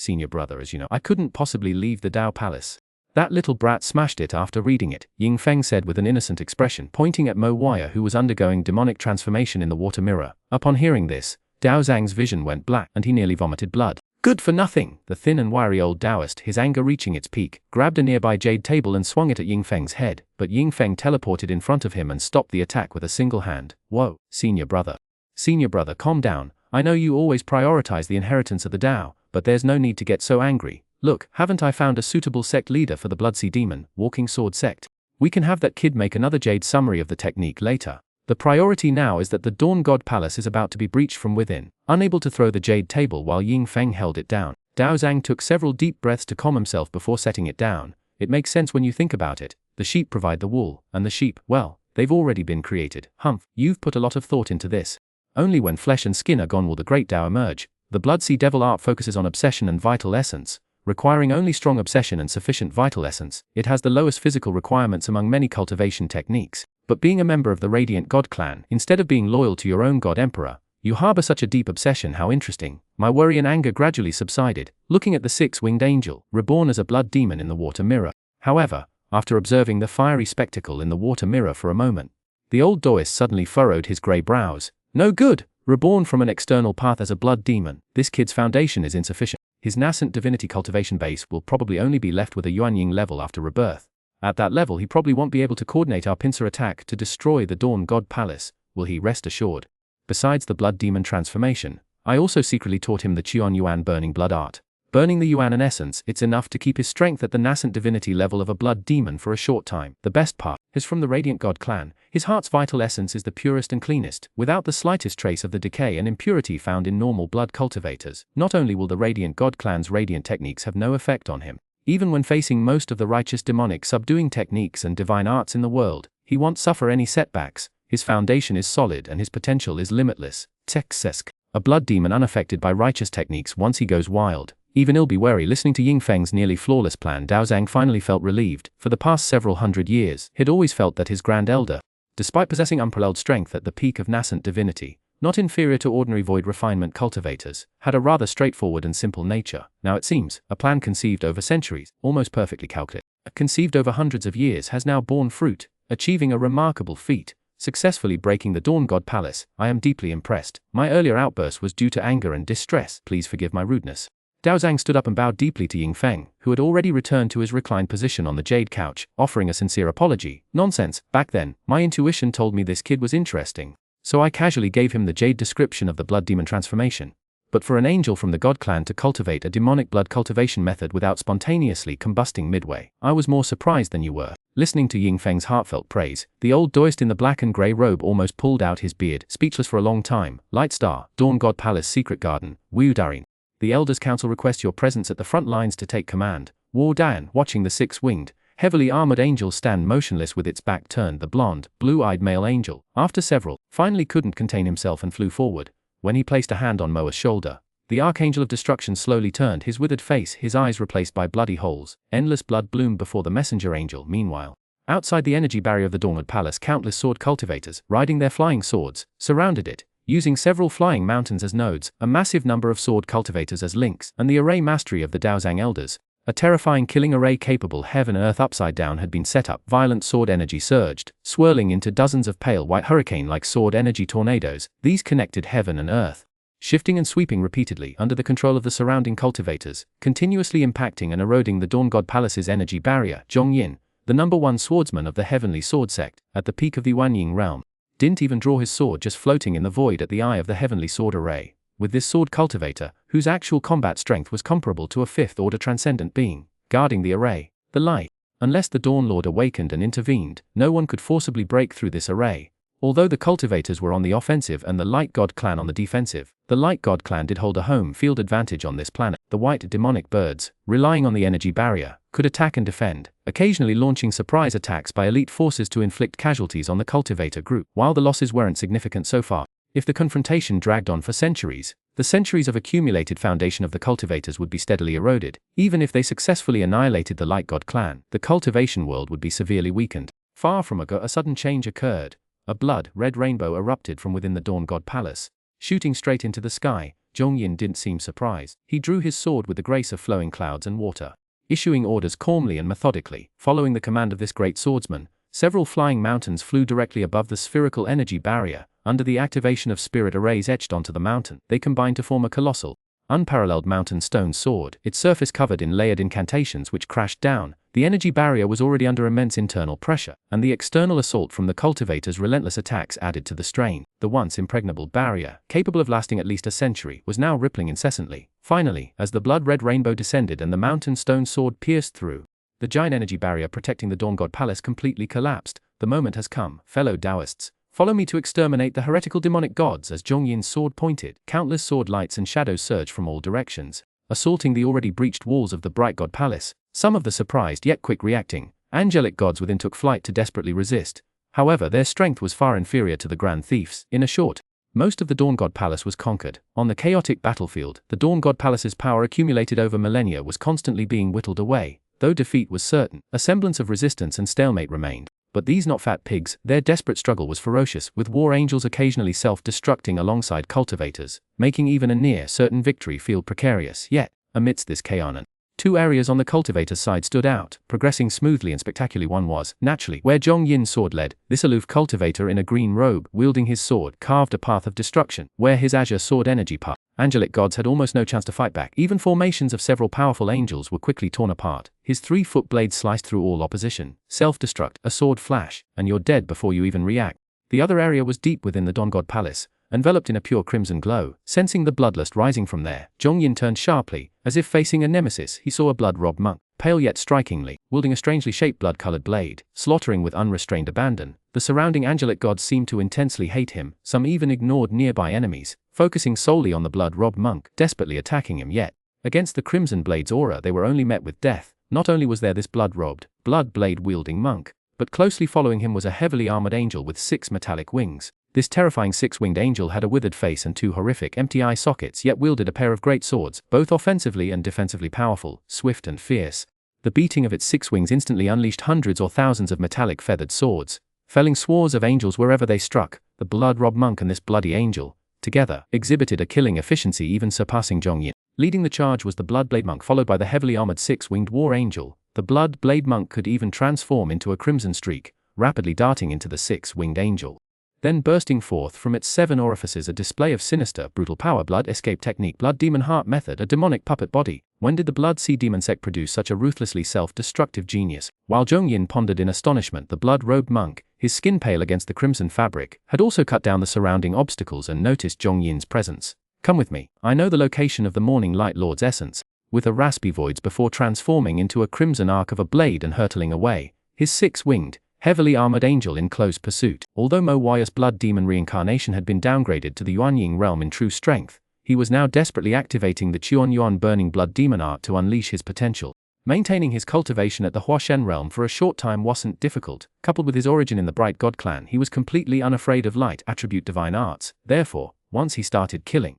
Senior brother, as you know, I couldn't possibly leave the Dao Palace. That little brat smashed it after reading it, Ying Feng said with an innocent expression, pointing at Mo Wire, who was undergoing demonic transformation in the water mirror. Upon hearing this, Dao Zhang's vision went black, and he nearly vomited blood. Good for nothing! The thin and wiry old Daoist, his anger reaching its peak, grabbed a nearby jade table and swung it at Ying Feng's head, but Ying Feng teleported in front of him and stopped the attack with a single hand. Whoa, senior brother. Senior brother, calm down. I know you always prioritize the inheritance of the Dao, but there's no need to get so angry. Look, haven't I found a suitable sect leader for the Blood Sea Demon Walking Sword sect? We can have that kid make another jade summary of the technique later. The priority now is that the Dawn God Palace is about to be breached from within. Unable to throw the jade table while Ying Feng held it down, Dao Zhang took several deep breaths to calm himself before setting it down. It makes sense when you think about it. The sheep provide the wool, and the sheep, well, they've already been created. Humph, you've put a lot of thought into this. Only when flesh and skin are gone will the great Dao emerge. The Blood Sea Devil art focuses on obsession and vital essence. Requiring only strong obsession and sufficient vital essence, it has the lowest physical requirements among many cultivation techniques. But being a member of the Radiant God clan, instead of being loyal to your own God Emperor, you harbor such a deep obsession. How interesting. My worry and anger gradually subsided, looking at the six-winged angel, reborn as a blood demon in the water mirror. However, after observing the fiery spectacle in the water mirror for a moment, the old Daoist suddenly furrowed his grey brows. No good! Reborn from an external path as a blood demon, this kid's foundation is insufficient. His nascent divinity cultivation base will probably only be left with a Xuanhuan level after rebirth. At that level he probably won't be able to coordinate our pincer attack to destroy the Dawn God Palace, will he rest assured. Besides the blood demon transformation, I also secretly taught him the Xuanhuan burning blood art. Burning the Yuan in essence, it's enough to keep his strength at the nascent divinity level of a blood demon for a short time. The best part is from the Radiant God clan. His heart's vital essence is the purest and cleanest, without the slightest trace of the decay and impurity found in normal blood cultivators. Not only will the Radiant God clan's radiant techniques have no effect on him, even when facing most of the righteous demonic subduing techniques and divine arts in the world, he won't suffer any setbacks. His foundation is solid and his potential is limitless. Texesk. A blood demon unaffected by righteous techniques once he goes wild. Even he'll be wary. Listening to Ying Feng's nearly flawless plan, Dao Zhang finally felt relieved. For the past several hundred years, he'd always felt that his grand elder, despite possessing unparalleled strength at the peak of nascent divinity, not inferior to ordinary void refinement cultivators, had a rather straightforward and simple nature. Now it seems, a plan conceived over centuries, almost perfectly calculated, conceived over hundreds of years has now borne fruit, achieving a remarkable feat, successfully breaking the Dawn God Palace. I am deeply impressed. My earlier outburst was due to anger and distress. Please forgive my rudeness. Dao Zhang stood up and bowed deeply to Ying Feng, who had already returned to his reclined position on the jade couch, offering a sincere apology. Nonsense, back then, my intuition told me this kid was interesting, so I casually gave him the jade description of the blood demon transformation. But for an angel from the God clan to cultivate a demonic blood cultivation method without spontaneously combusting midway, I was more surprised than you were. Listening to Ying Feng's heartfelt praise, the old Daoist in the black and grey robe almost pulled out his beard, speechless for a long time. Light Star, Dawn God Palace Secret Garden, Wu Darin. The Elders Council request your presence at the front lines to take command. Wu Dan, watching the six-winged, heavily armored angel stand motionless with its back turned, the blonde, blue-eyed male angel, after several, finally couldn't contain himself and flew forward. When he placed a hand on Moa's shoulder, the Archangel of Destruction slowly turned his withered face, his eyes replaced by bloody holes. Endless blood bloomed before the messenger angel. Meanwhile, outside the energy barrier of the Dawnwood Palace, countless sword cultivators, riding their flying swords, surrounded it. using several flying mountains as nodes, a massive number of sword cultivators as links, and the array mastery of the Daozang elders. A terrifying killing array capable heaven and earth upside down had been set up. Violent sword energy surged, swirling into dozens of pale white hurricane-like sword energy tornadoes. These connected heaven and earth, shifting and sweeping repeatedly under the control of the surrounding cultivators, continuously impacting and eroding the Dawn God Palace's energy barrier. Zhong Yin, the #1 swordsman of the Heavenly Sword Sect, at the peak of the Yuanying realm, didn't even draw his sword, just floating in the void at the eye of the Heavenly Sword Array. With this sword cultivator, whose actual combat strength was comparable to a fifth-order transcendent being, guarding the array, the light. Unless the Dawn Lord awakened and intervened, no one could forcibly break through this array. Although the cultivators were on the offensive and the Light God clan on the defensive, the Light God clan did hold a home field advantage on this planet. The white demonic birds, relying on the energy barrier, could attack and defend, occasionally launching surprise attacks by elite forces to inflict casualties on the cultivator group. While the losses weren't significant so far, if the confrontation dragged on for centuries, the centuries of accumulated foundation of the cultivators would be steadily eroded. Even if they successfully annihilated the Light God clan, the cultivation world would be severely weakened. Far from ago, a sudden change occurred. A blood-red rainbow erupted from within the Dawn God Palace. Shooting straight into the sky, Zhong Yin didn't seem surprised. He drew his sword with the grace of flowing clouds and water, issuing orders calmly and methodically. Following the command of this great swordsman, several flying mountains flew directly above the spherical energy barrier. Under the activation of spirit arrays etched onto the mountain, they combined to form a colossal, unparalleled mountain stone sword, its surface covered in layered incantations which crashed down. The energy barrier was already under immense internal pressure, and the external assault from the cultivators' relentless attacks added to the strain. The once impregnable barrier, capable of lasting at least a century, was now rippling incessantly. Finally, as the blood-red rainbow descended and the mountain stone sword pierced through, the giant energy barrier protecting the Dawn God Palace completely collapsed. The moment has come, fellow Taoists. Follow me to exterminate the heretical demonic gods. As Zhong Yin's sword pointed, countless sword lights and shadows surged from all directions, assaulting the already breached walls of the bright God Palace. Some of the surprised yet quick-reacting, angelic gods within took flight to desperately resist. However, their strength was far inferior to the Grand Thief's. In a short, most of the Dawn God Palace was conquered. On the chaotic battlefield, the Dawn God Palace's power accumulated over millennia was constantly being whittled away. Though defeat was certain, a semblance of resistance and stalemate remained. But these not fat pigs, their desperate struggle was ferocious, with war angels occasionally self-destructing alongside cultivators, making even a near-certain victory feel precarious. Yet, amidst this chaos, two areas on the cultivator's side stood out, progressing smoothly and spectacularly. One was, naturally, where Zhong Yin's sword led. This aloof cultivator in a green robe, wielding his sword, carved a path of destruction, where his azure sword energy path. Angelic gods had almost no chance to fight back. Even formations of several powerful angels were quickly torn apart. His 3-foot blade sliced through all opposition. Self-destruct, a sword flash, and you're dead before you even react. The other area was deep within the Dawn God Palace, enveloped in a pure crimson glow. Sensing the bloodlust rising from there, Zhong Yin turned sharply. As if facing a nemesis, he saw a blood-robbed monk, pale yet strikingly, wielding a strangely shaped blood-colored blade, slaughtering with unrestrained abandon. The surrounding angelic gods seemed to intensely hate him. Some even ignored nearby enemies, focusing solely on the blood-robbed monk, desperately attacking him. Yet, against the crimson blade's aura, they were only met with death. Not only was there this blood-robbed, blood-blade-wielding monk, but closely following him was a heavily armored angel with 6 metallic wings. This terrifying 6-winged angel had a withered face and 2 horrific empty eye sockets, yet wielded a pair of great swords, both offensively and defensively powerful, swift and fierce. The beating of its 6 wings instantly unleashed hundreds or thousands of metallic feathered swords, felling swords of angels wherever they struck. The blood-robbed monk and this bloody angel, together, exhibited a killing efficiency even surpassing Zhong Yin. Leading the charge was the Bloodblade monk, followed by the heavily armored 6-winged war angel. The Bloodblade monk could even transform into a crimson streak, rapidly darting into the 6-winged angel. Then bursting forth from its 7 orifices a display of sinister, brutal power. Blood escape technique, blood demon heart method, a demonic puppet body. When did the Blood Sea Demon sect produce such a ruthlessly self-destructive genius? While Zhong Yin pondered in astonishment, the blood-robed monk, his skin pale against the crimson fabric, had also cut down the surrounding obstacles and noticed Zhong Yin's presence. Come with me. I know the location of the Morning Light Lord's essence. With a raspy voice before transforming into a crimson arc of a blade and hurtling away, his 6-winged, heavily armored angel in close pursuit. Although Mo Wai's blood demon reincarnation had been downgraded to the Yuanying realm in true strength, he was now desperately activating the Xuanhuan burning blood demon art to unleash his potential. Maintaining his cultivation at the Huashen realm for a short time wasn't difficult. Coupled with his origin in the Bright God clan, he was completely unafraid of light attribute divine arts. Therefore, once he started killing,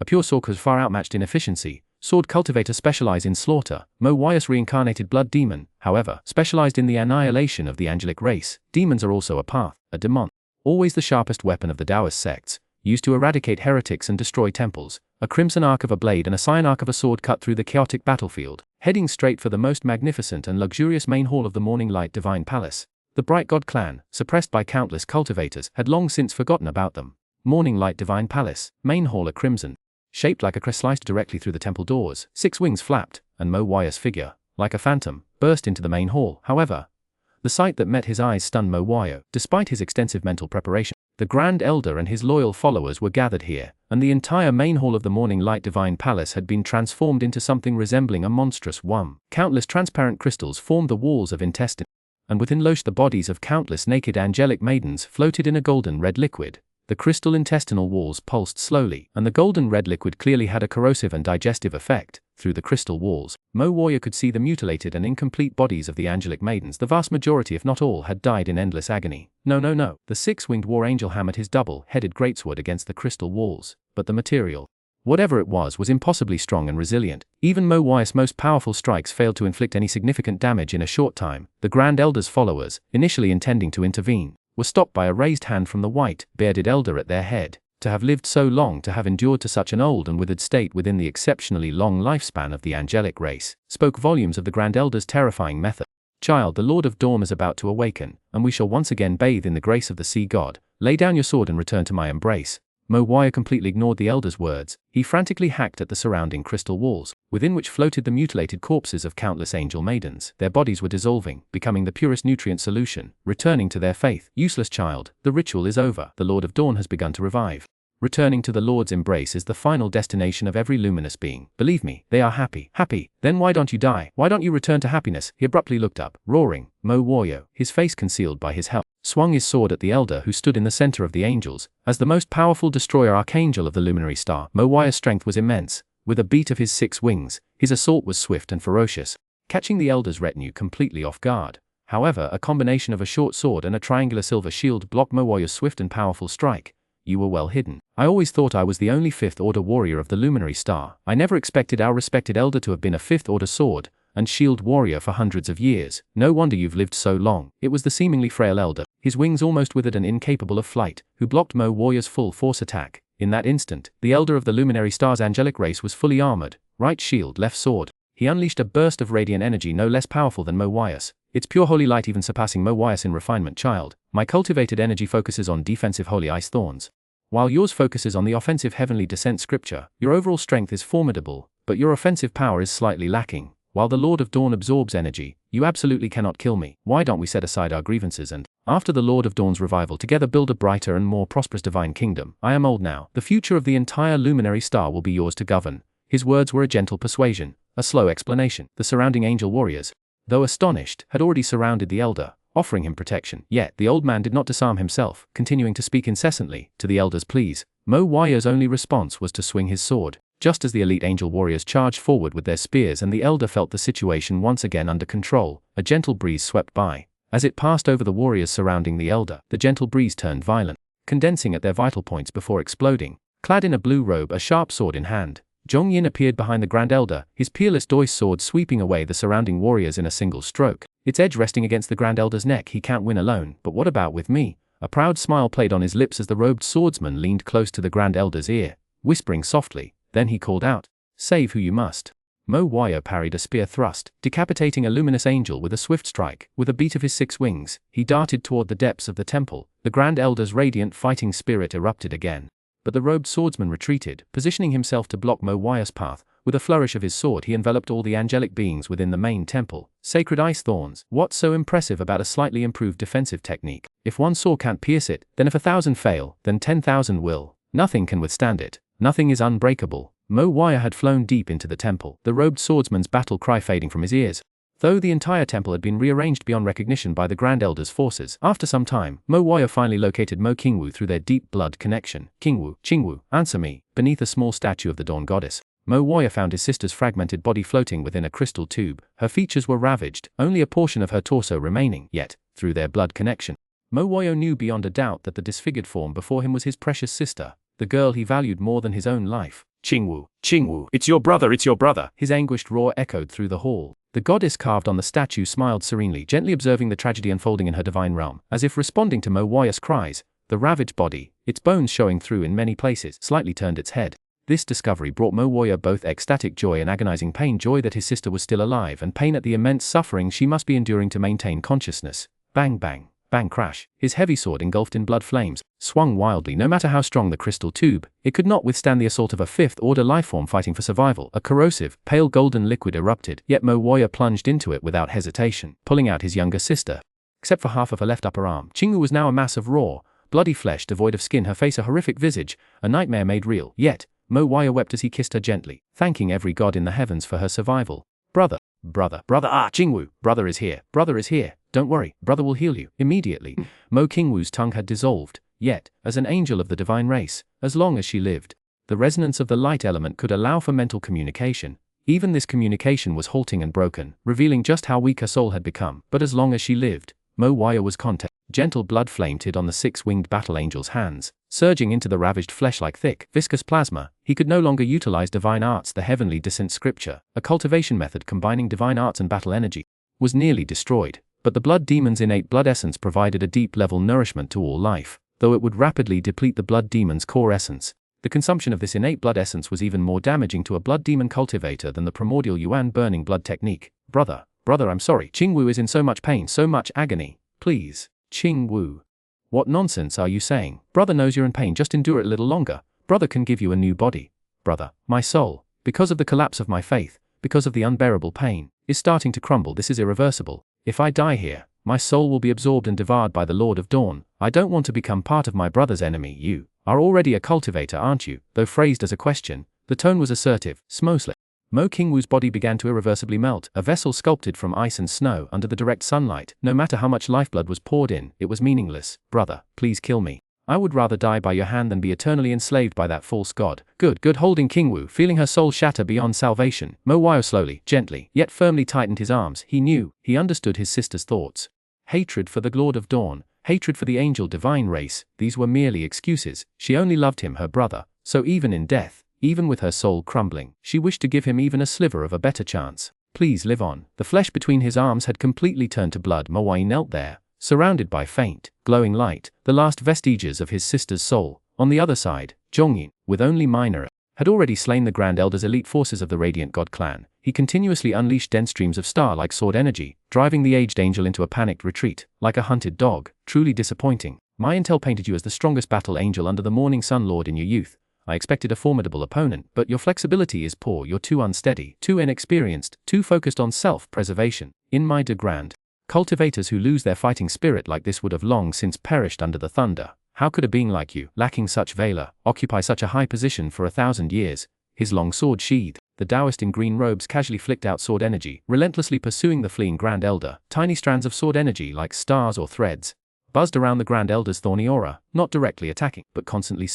a pure sword was far outmatched in efficiency. Sword cultivator specialized in slaughter. Mo Wai's reincarnated blood demon, however, specialized in the annihilation of the angelic race. Demons are also a path, a demon. Always the sharpest weapon of the Taoist sects, used to eradicate heretics and destroy temples, a crimson arc of a blade and a cyan arc of a sword cut through the chaotic battlefield, heading straight for the most magnificent and luxurious main hall of the Morning Light Divine Palace. The Bright God clan, suppressed by countless cultivators, had long since forgotten about them. Morning Light Divine Palace, main hall a crimson, shaped like a crest sliced directly through the temple doors, 6 wings flapped, and Mo Waya's figure, like a phantom, burst into the main hall. However, the sight that met his eyes stunned Mo Waya. Despite his extensive mental preparation, the Grand Elder and his loyal followers were gathered here, and the entire main hall of the Morning Light Divine Palace had been transformed into something resembling a monstrous womb. Countless transparent crystals formed the walls of intestine, and within lodged the bodies of countless naked angelic maidens floated in a golden red liquid. The crystal intestinal walls pulsed slowly, and the golden red liquid clearly had a corrosive and digestive effect. Through the crystal walls, Mo Waya could see the mutilated and incomplete bodies of the angelic maidens. The vast majority, if not all, had died in endless agony. No. The 6-winged war angel hammered his double-headed greatsword against the crystal walls, but the material, whatever it was impossibly strong and resilient. Even Mo Waya's most powerful strikes failed to inflict any significant damage in a short time. The Grand Elder's followers, initially intending to intervene, were stopped by a raised hand from the white-bearded elder at their head. To have lived so long, to have endured to such an old and withered state within the exceptionally long lifespan of the angelic race, spoke volumes of the Grand Elder's terrifying method. Child, the Lord of Dawn is about to awaken, and we shall once again bathe in the grace of the sea god. Lay down your sword and return to my embrace. Mo Waya completely ignored the elder's words. He frantically hacked at the surrounding crystal walls, within which floated the mutilated corpses of countless angel maidens. Their bodies were dissolving, becoming the purest nutrient solution, returning to their faith. Useless child, the ritual is over. The Lord of Dawn has begun to revive. Returning to the Lord's embrace is the final destination of every luminous being. Believe me, they are happy. Happy? Then why don't you die? Why don't you return to happiness? He abruptly looked up, roaring. Mo Waya, his face concealed by his helmet, swung his sword at the elder who stood in the center of the angels. As the most powerful destroyer archangel of the luminary star, Mo Waya's strength was immense. With a beat of his 6 wings, his assault was swift and ferocious, catching the elder's retinue completely off guard. However, a combination of a short sword and a triangular silver shield blocked Mo Waya's swift and powerful strike. You were well hidden. I always thought I was the only 5th order warrior of the luminary star. I never expected our respected elder to have been a 5th order sword and shield warrior for hundreds of years. No wonder you've lived so long. It was the seemingly frail elder, his wings almost withered and incapable of flight, who blocked Mo Waya's full force attack. In that instant, the elder of the luminary star's angelic race was fully armored, right shield, left sword. He unleashed a burst of radiant energy no less powerful than Mo Waya's, its pure holy light even surpassing Mo Waya's in refinement. Child, my cultivated energy focuses on defensive holy ice thorns, while yours focuses on the offensive heavenly descent scripture. Your overall strength is formidable, but your offensive power is slightly lacking. While the Lord of Dawn absorbs energy, you absolutely cannot kill me. Why don't we set aside our grievances and, after the Lord of Dawn's revival, together build a brighter and more prosperous divine kingdom? I am old now. The future of the entire luminary star will be yours to govern. His words were a gentle persuasion, a slow explanation. The surrounding angel warriors, though astonished, had already surrounded the elder, offering him protection. Yet, the old man did not disarm himself, continuing to speak incessantly. To the elder's pleas, Mo Waya's only response was to swing his sword. Just as the elite angel warriors charged forward with their spears and the elder felt the situation once again under control, a gentle breeze swept by. As it passed over the warriors surrounding the elder, the gentle breeze turned violent, condensing at their vital points before exploding. Clad in a blue robe, a sharp sword in hand, Zhong Yin appeared behind the Grand Elder, his peerless Doi sword sweeping away the surrounding warriors in a single stroke. Its edge resting against the Grand Elder's neck. He can't win alone, but what about with me? A proud smile played on his lips as the robed swordsman leaned close to the Grand Elder's ear, whispering softly. Then he called out, "Save who you must." Mo Waya parried a spear thrust, decapitating a luminous angel with a swift strike. With a beat of his 6 wings, he darted toward the depths of the temple. The Grand Elder's radiant fighting spirit erupted again, but the robed swordsman retreated, positioning himself to block Mo Waya's path. With a flourish of his sword, he enveloped all the angelic beings within the main temple. Sacred ice thorns. What's so impressive about a slightly improved defensive technique? If one sword can't pierce it, then if 1,000 fail, then 10,000 will. Nothing can withstand it. Nothing is unbreakable. Mo Waya had flown deep into the temple, the robed swordsman's battle cry fading from his ears, though the entire temple had been rearranged beyond recognition by the Grand Elder's forces. After some time, Mo Waya finally located Mo Qingwu through their deep blood connection. Qingwu, answer me. Beneath a small statue of the Dawn Goddess, Mo Waya found his sister's fragmented body floating within a crystal tube. Her features were ravaged, only a portion of her torso remaining. Yet, through their blood connection, Mo Waya knew beyond a doubt that the disfigured form before him was his precious sister, the girl he valued more than his own life. Qingwu, it's your brother. His anguished roar echoed through the hall. The goddess carved on the statue smiled serenely, gently observing the tragedy unfolding in her divine realm. As if responding to Mo Waya's cries, the ravaged body, its bones showing through in many places, slightly turned its head. This discovery brought Mo Warrior both ecstatic joy and agonizing pain, joy that his sister was still alive and pain at the immense suffering she must be enduring to maintain consciousness. Bang bang, bang crash. His heavy sword, engulfed in blood flames, swung wildly. No matter how strong the crystal tube, it could not withstand the assault of a fifth-order lifeform fighting for survival. A corrosive, pale golden liquid erupted, yet Mo Warrior plunged into it without hesitation, pulling out his younger sister. Except for half of her left upper arm, Qingwu was now a mass of raw, bloody flesh devoid of skin, her face a horrific visage, a nightmare made real. Yet, Mo Warrior wept as he kissed her gently, thanking every god in the heavens for her survival. Brother, Qingwu, brother is here, don't worry, brother will heal you, immediately. Mo Qingwu's tongue had dissolved, yet, as an angel of the divine race, as long as she lived, the resonance of the light element could allow for mental communication. Even this communication was halting and broken, revealing just how weak her soul had become, but as long as she lived, Mo Warrior was content. Gentle blood flamed on the six-winged battle angel's hands, surging into the ravaged flesh like thick, viscous plasma. He could no longer utilize divine arts. The heavenly descent scripture, a cultivation method combining divine arts and battle energy, was nearly destroyed, but the blood demon's innate blood essence provided a deep-level nourishment to all life, though it would rapidly deplete the blood demon's core essence. The consumption of this innate blood essence was even more damaging to a blood demon cultivator than the primordial Yuan burning blood technique. Brother, I'm sorry. Qingwu is in so much pain, so much agony. Please. Qingwu. What nonsense are you saying? Brother knows you're in pain, just endure it a little longer. Brother can give you a new body. Brother, my soul, because of the collapse of my faith, because of the unbearable pain, is starting to crumble. This is irreversible. If I die here, my soul will be absorbed and devoured by the Lord of Dawn. I don't want to become part of my brother's enemy. You are already a cultivator, aren't you? Though phrased as a question, the tone was assertive, smoothly. Mo Qingwu's body began to irreversibly melt, a vessel sculpted from ice and snow under the direct sunlight. No matter how much lifeblood was poured in, it was meaningless. Brother, please kill me. I would rather die by your hand than be eternally enslaved by that false god. Good, holding Qingwu, feeling her soul shatter beyond salvation. Mo Warrior slowly, gently, yet firmly tightened his arms. He understood his sister's thoughts. Hatred for the Lord of Dawn, hatred for the angel divine race, these were merely excuses. She only loved him, her brother, so even in death, even with her soul crumbling, she wished to give him even a sliver of a better chance. Please live on. The flesh between his arms had completely turned to blood. Mo Warrior knelt there, surrounded by faint, glowing light, the last vestiges of his sister's soul. On the other side, Zhongyin, with only minor, had already slain the Grand Elder's elite forces of the Radiant God clan. He continuously unleashed dense streams of star-like sword energy, driving the aged angel into a panicked retreat, like a hunted dog. Truly disappointing. My intel painted you as the strongest battle angel under the Morning Sun Lord in your youth. I expected a formidable opponent, but your flexibility is poor. You're too unsteady, too inexperienced, too focused on self-preservation. In my de Grand, cultivators who lose their fighting spirit like this would have long since perished under the thunder. How could a being like you, lacking such valor, occupy such a high position for 1,000 years? His long sword sheathed, the Taoist in green robes casually flicked out sword energy, relentlessly pursuing the fleeing Grand Elder. Tiny strands of sword energy like stars or threads buzzed around the Grand Elder's thorny aura, not directly attacking, but constantly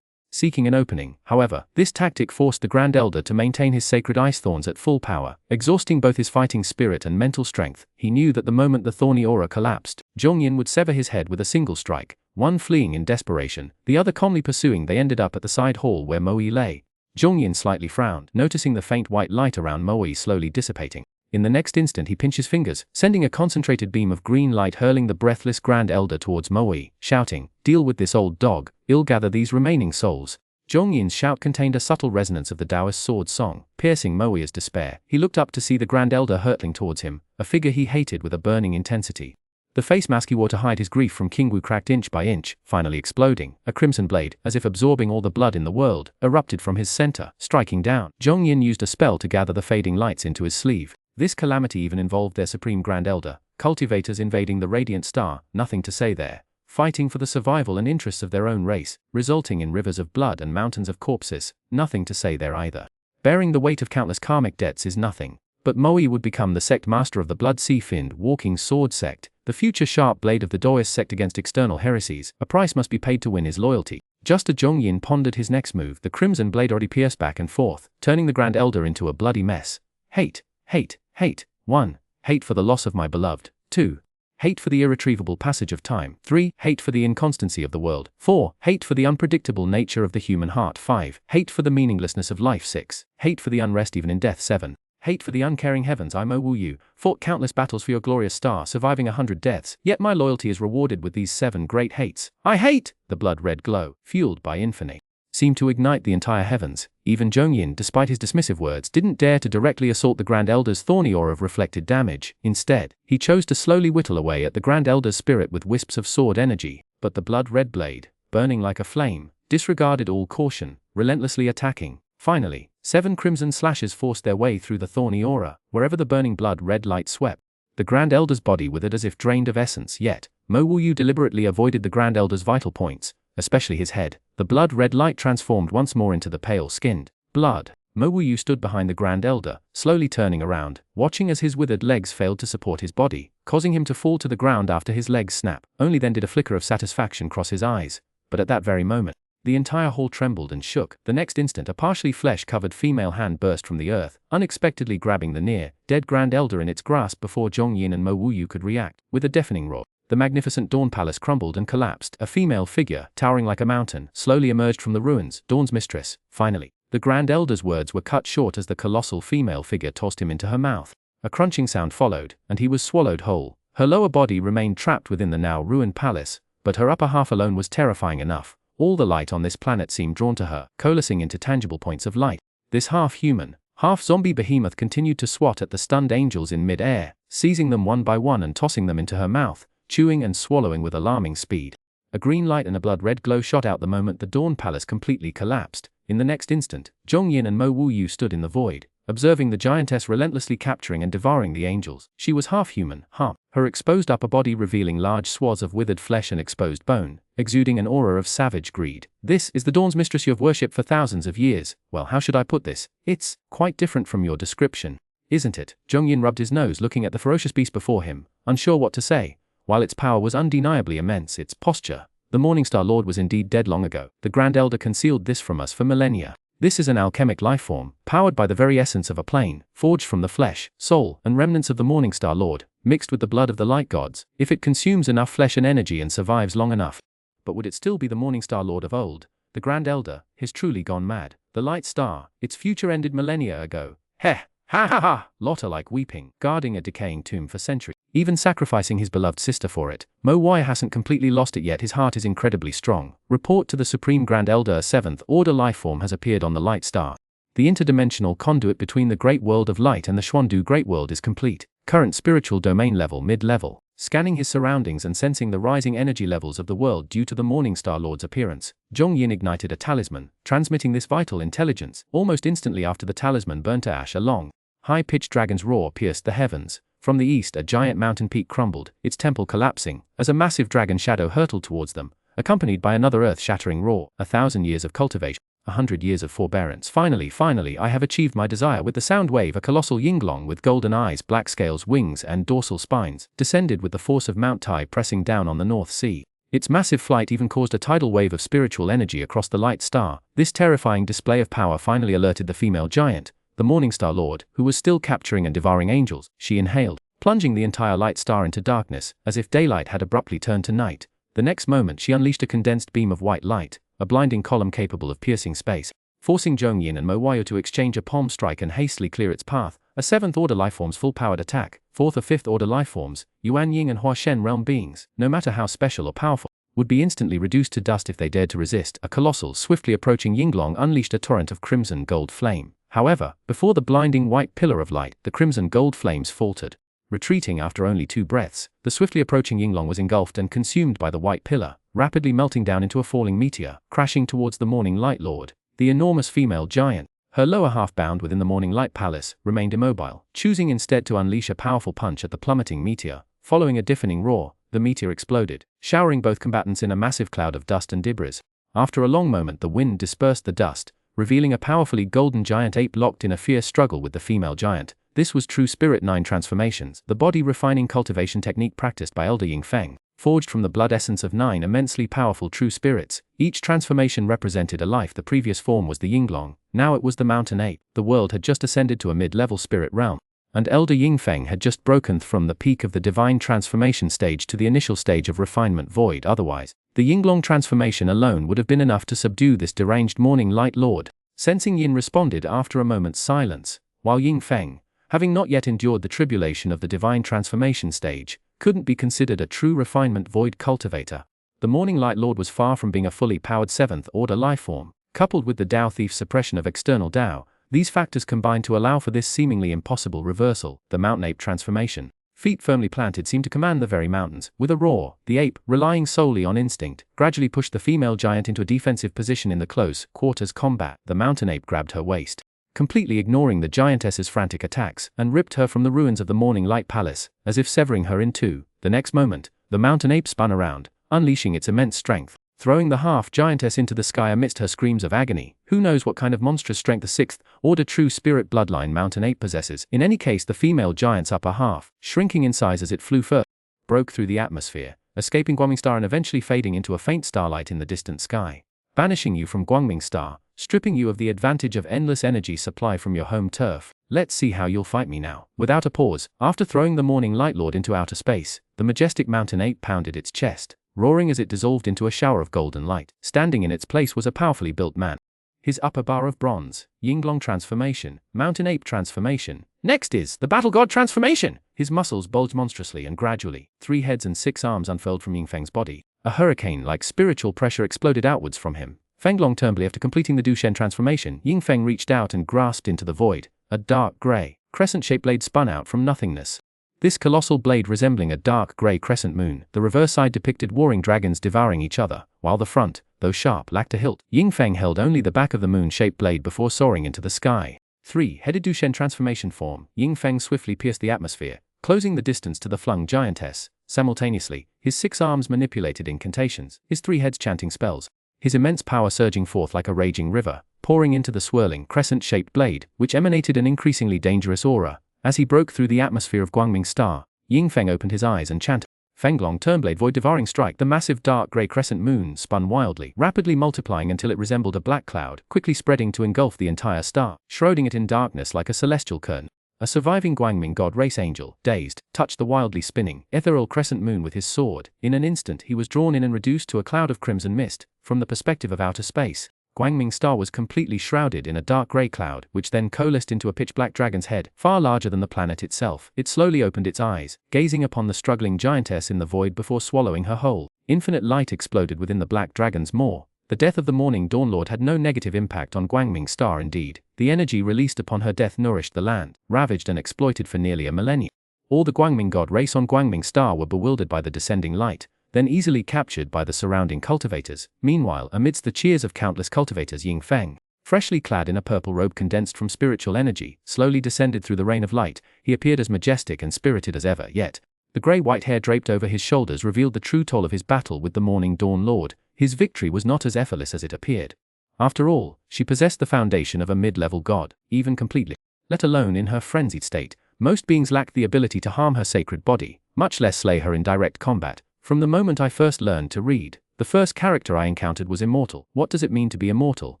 seeking an opening. However, this tactic forced the Grand Elder to maintain his sacred ice thorns at full power, exhausting both his fighting spirit and mental strength. He knew that the moment the thorny aura collapsed, Zhongyin would sever his head with a single strike, one fleeing in desperation, the other calmly pursuing. They ended up at the side hall where Moe lay. Zhongyin slightly frowned, noticing the faint white light around Moe slowly dissipating. In the next instant he pinched his fingers, sending a concentrated beam of green light hurling the breathless Grand Elder towards Moe, shouting, "Deal with this old dog, I'll gather these remaining souls." Zhongyin's shout contained a subtle resonance of the Taoist sword song, piercing Moe's despair. He looked up to see the Grand Elder hurtling towards him, a figure he hated with a burning intensity. The face mask he wore to hide his grief from Qingwu cracked inch by inch, finally exploding. A crimson blade, as if absorbing all the blood in the world, erupted from his center, striking down. Zhongyin used a spell to gather the fading lights into his sleeve. This calamity even involved their supreme Grand Elder, cultivators invading the Radiant Star, nothing to say there, fighting for the survival and interests of their own race, resulting in rivers of blood and mountains of corpses, nothing to say there either. Bearing the weight of countless karmic debts is nothing. But Moe would become the sect master of the Blood Sea Fiend Walking Sword sect, the future sharp blade of the Taoist sect against external heresies. A price must be paid to win his loyalty. Just as Zhongyin pondered his next move, the crimson blade already pierced back and forth, turning the Grand Elder into a bloody mess. Hate, hate, hate. 1. Hate for the loss of my beloved. 2. Hate for the irretrievable passage of time. 3. Hate for the inconstancy of the world. 4. Hate for the unpredictable nature of the human heart. 5. Hate for the meaninglessness of life. 6. Hate for the unrest even in death. 7. hate for the uncaring heavens. I Mo Wu Yu, fought countless battles for your glorious star, surviving 100 deaths, yet my loyalty is rewarded with these 7 great hates. I hate! The blood-red glow, fueled by infinite, seemed to ignite the entire heavens. Even Zhongyin, despite his dismissive words, didn't dare to directly assault the Grand Elder's thorny aura of reflected damage. Instead, he chose to slowly whittle away at the Grand Elder's spirit with wisps of sword energy. But the blood-red blade, burning like a flame, disregarded all caution, relentlessly attacking. Finally, 7 crimson slashes forced their way through the thorny aura, wherever the burning blood-red light swept. The Grand Elder's body withered as if drained of essence, yet Mo Wu Yu deliberately avoided the Grand Elder's vital points, especially his head. The blood-red light transformed once more into the pale-skinned blood. Mo Wu Yu stood behind the Grand Elder, slowly turning around, watching as his withered legs failed to support his body, causing him to fall to the ground after his legs snapped. Only then did a flicker of satisfaction cross his eyes. But at that very moment, the entire hall trembled and shook. The next instant, a partially flesh-covered female hand burst from the earth, unexpectedly grabbing the near-dead Grand Elder in its grasp before Zhongyin and Mo Wu Yu could react. With a deafening roar, the magnificent Dawn Palace crumbled and collapsed. A female figure, towering like a mountain, slowly emerged from the ruins. Dawn's mistress, finally. The Grand Elder's words were cut short as the colossal female figure tossed him into her mouth. A crunching sound followed, and he was swallowed whole. Her lower body remained trapped within the now ruined palace, but her upper half alone was terrifying enough. All the light on this planet seemed drawn to her, coalescing into tangible points of light. This half-human, half-zombie behemoth continued to swat at the stunned angels in mid-air, seizing them one by one and tossing them into her mouth, chewing and swallowing with alarming speed. A green light and a blood-red glow shot out the moment the Dawn Palace completely collapsed. In the next instant, Zhongyin and Mo Wu Yu stood in the void, observing the giantess relentlessly capturing and devouring the angels. She was half-human, her exposed upper body revealing large swaths of withered flesh and exposed bone, exuding an aura of savage greed. This is the Dawn's mistress you have worshipped for thousands of years. Well, how should I put this? It's quite different from your description, isn't it? Zhongyin rubbed his nose, looking at the ferocious beast before him, unsure what to say. While its power was undeniably immense, its posture, the Morningstar Lord was indeed dead long ago. The Grand Elder concealed this from us for millennia. This is an alchemic lifeform, powered by the very essence of a plane, forged from the flesh, soul, and remnants of the Morningstar Lord, mixed with the blood of the light gods. If it consumes enough flesh and energy and survives long enough. But would it still be the Morningstar Lord of old? The Grand Elder has truly gone mad. The light star, its future ended millennia ago. Heh! Ha ha ha! Lotta like weeping, guarding a decaying tomb for centuries, even sacrificing his beloved sister for it. Mo Wai hasn't completely lost it yet. His heart is incredibly strong. Report to the Supreme Grand Elder: a 7th Order lifeform has appeared on the light star. The interdimensional conduit between the Great World of Light and the Xuandu Great World is complete. Current spiritual domain level mid-level. Scanning his surroundings and sensing the rising energy levels of the world due to the Morningstar Lord's appearance, Zhongyin ignited a talisman, transmitting this vital intelligence. Almost instantly after the talisman burned to ash, a long, high-pitched dragon's roar pierced the heavens. From the east, a giant mountain peak crumbled, its temple collapsing, as a massive dragon shadow hurtled towards them, accompanied by another earth-shattering roar. 1,000 years of cultivation, 100 years of forbearance. Finally, I have achieved my desire. With the sound wave, a colossal yinglong with golden eyes, black scales, wings, and dorsal spines, descended with the force of Mount Tai pressing down on the North Sea. Its massive flight even caused a tidal wave of spiritual energy across the light star. This terrifying display of power finally alerted the female giant, the Morningstar Lord, who was still capturing and devouring angels. She inhaled, plunging the entire light star into darkness, as if daylight had abruptly turned to night. The next moment she unleashed a condensed beam of white light, a blinding column capable of piercing space, forcing Zhongyin and Mo Wai to exchange a palm strike and hastily clear its path. A 7th Order lifeform's full-powered attack, 4th or 5th Order lifeforms, Yuan Ying and Hua Shen realm beings, no matter how special or powerful, would be instantly reduced to dust if they dared to resist. A colossal, swiftly approaching yinglong unleashed a torrent of crimson gold flame. However, before the blinding white pillar of light, the crimson gold flames faltered. Retreating after only 2 breaths, the swiftly approaching yinglong was engulfed and consumed by the white pillar, rapidly melting down into a falling meteor, crashing towards the Morning Light Lord. The enormous female giant, her lower half bound within the Morning Light Palace, remained immobile, choosing instead to unleash a powerful punch at the plummeting meteor. Following a deafening roar, the meteor exploded, showering both combatants in a massive cloud of dust and debris. After a long moment, the wind dispersed the dust, revealing a powerfully golden giant ape locked in a fierce struggle with the female giant. This was true Spirit 9 transformations, the body-refining cultivation technique practiced by Elder Ying Feng, forged from the blood essence of 9 immensely powerful true spirits. Each transformation represented a life. The previous form was the Yinglong, now it was the mountain ape. The world had just ascended to a mid-level spirit realm, and Elder Ying Feng had just broken from the peak of the divine transformation stage to the initial stage of refinement void. Otherwise, the Yinglong transformation alone would have been enough to subdue this deranged Morning Light Lord. Sensing Yin responded after a moment's silence, while Ying Feng, having not yet endured the tribulation of the divine transformation stage, couldn't be considered a true refinement void cultivator. The Morning Light Lord was far from being a fully powered 7th order lifeform. Coupled with the Dao Thief's suppression of external Dao, these factors combined to allow for this seemingly impossible reversal, the mountain ape transformation. Feet firmly planted seemed to command the very mountains. With a roar, the ape, relying solely on instinct, gradually pushed the female giant into a defensive position in the close quarters combat. The mountain ape grabbed her waist, completely ignoring the giantess's frantic attacks, and ripped her from the ruins of the Morning Light Palace, as if severing her in two. The next moment, the mountain ape spun around, unleashing its immense strength, throwing the half-giantess into the sky amidst her screams of agony. Who knows what kind of monstrous strength the 6th order true spirit bloodline mountain ape possesses. In any case, the female giant's upper half, shrinking in size as it flew first, broke through the atmosphere, escaping Guangming Star and eventually fading into a faint starlight in the distant sky, banishing you from Guangming Star, stripping you of the advantage of endless energy supply from your home turf. Let's see how you'll fight me now. Without a pause, after throwing the Morning Light Lord into outer space, the majestic mountain ape pounded its chest, roaring as it dissolved into a shower of golden light. Standing in its place was a powerfully built man. His upper bar of bronze, Yinglong transformation, mountain ape transformation. Next is the battle god transformation. His muscles bulged monstrously and gradually, 3 heads and 6 arms unfurled from Yingfeng's body. A hurricane-like spiritual pressure exploded outwards from him. Fenglong turned. After completing the Dushen transformation, Yingfeng reached out and grasped into the void. A dark grey, crescent-shaped blade spun out from nothingness. This colossal blade resembling a dark grey crescent moon, the reverse side depicted warring dragons devouring each other, while the front, though sharp, lacked a hilt. Yingfeng held only the back of the moon-shaped blade before soaring into the sky. 3-headed Dushen transformation form, Yingfeng swiftly pierced the atmosphere, closing the distance to the flung giantess. Simultaneously, his 6 arms manipulated incantations, his 3 heads chanting spells, his immense power surging forth like a raging river, pouring into the swirling crescent-shaped blade, which emanated an increasingly dangerous aura. As he broke through the atmosphere of Guangming Star, Yingfeng opened his eyes and chanted. Fenglong Turnblade Void Devouring Strike. The massive dark grey crescent moon spun wildly, rapidly multiplying until it resembled a black cloud, quickly spreading to engulf the entire star, shrouding it in darkness like a celestial curtain. A surviving Guangming god race angel, dazed, touched the wildly spinning, ethereal crescent moon with his sword. In an instant he was drawn in and reduced to a cloud of crimson mist. From the perspective of outer space, Guangming Star was completely shrouded in a dark grey cloud, which then coalesced into a pitch-black dragon's head, far larger than the planet itself. It slowly opened its eyes, gazing upon the struggling giantess in the void before swallowing her whole. Infinite light exploded within the black dragon's maw. The death of the Morning Dawn Lord had no negative impact on Guangming Star. Indeed, the energy released upon her death nourished the land, ravaged and exploited for nearly a millennium. All the Guangming god race on Guangming Star were bewildered by the descending light, then easily captured by the surrounding cultivators. Meanwhile, amidst the cheers of countless cultivators, Yingfeng, freshly clad in a purple robe condensed from spiritual energy, slowly descended through the rain of light. He appeared as majestic and spirited as ever, yet the grey-white hair draped over his shoulders revealed the true toll of his battle with the Morning Dawn Lord. His victory was not as effortless as it appeared. After all, she possessed the foundation of a mid-level god, even completely. Let alone in her frenzied state, most beings lacked the ability to harm her sacred body, much less slay her in direct combat. From the moment I first learned to read, the first character I encountered was immortal. What does it mean to be immortal?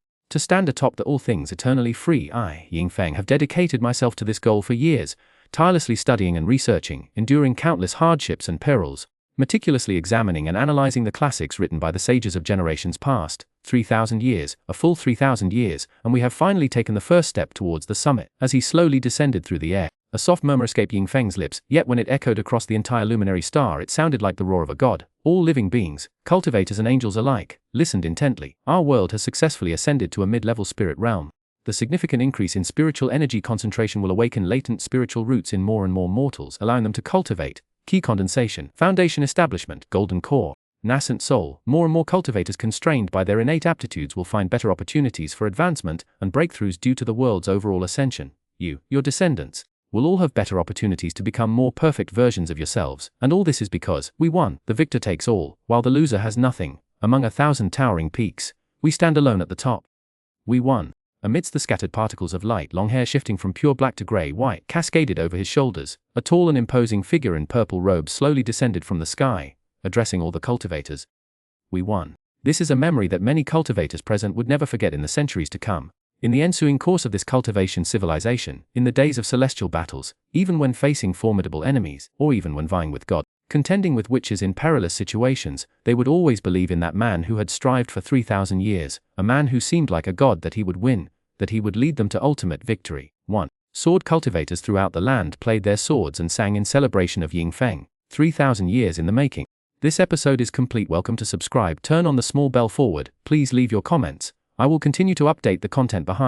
To stand atop the all things eternally free. I, Yingfeng, have dedicated myself to this goal for years, tirelessly studying and researching, enduring countless hardships and perils, meticulously examining and analyzing the classics written by the sages of generations past. 3,000 years, a full 3,000 years, and we have finally taken the first step towards the summit. As he slowly descended through the air, a soft murmur escaped Yingfeng's lips, yet when it echoed across the entire luminary star it sounded like the roar of a god. All living beings, cultivators and angels alike, listened intently. Our world has successfully ascended to a mid-level spirit realm. The significant increase in spiritual energy concentration will awaken latent spiritual roots in more and more mortals, allowing them to cultivate key condensation, foundation establishment, golden core, nascent soul. More and more cultivators constrained by their innate aptitudes will find better opportunities for advancement and breakthroughs due to the world's overall ascension. You, your descendants, will all have better opportunities to become more perfect versions of yourselves, and all this is because we won. The victor takes all, while the loser has nothing. Among 1,000 towering peaks, we stand alone at the top. We won. Amidst the scattered particles of light, long hair shifting from pure black to grey-white cascaded over his shoulders. A tall and imposing figure in purple robes slowly descended from the sky, addressing all the cultivators. We won. This is a memory that many cultivators present would never forget in the centuries to come. In the ensuing course of this cultivation civilization, in the days of celestial battles, even when facing formidable enemies, or even when vying with God, contending with witches in perilous situations, they would always believe in that man who had strived for 3,000 years, a man who seemed like a god, that he would win, that he would lead them to ultimate victory. 1. Sword cultivators throughout the land played their swords and sang in celebration of Ying Feng, 3,000 years in the making. This episode is complete. Welcome to subscribe. Turn on the small bell forward. Please leave your comments. I will continue to update the content behind.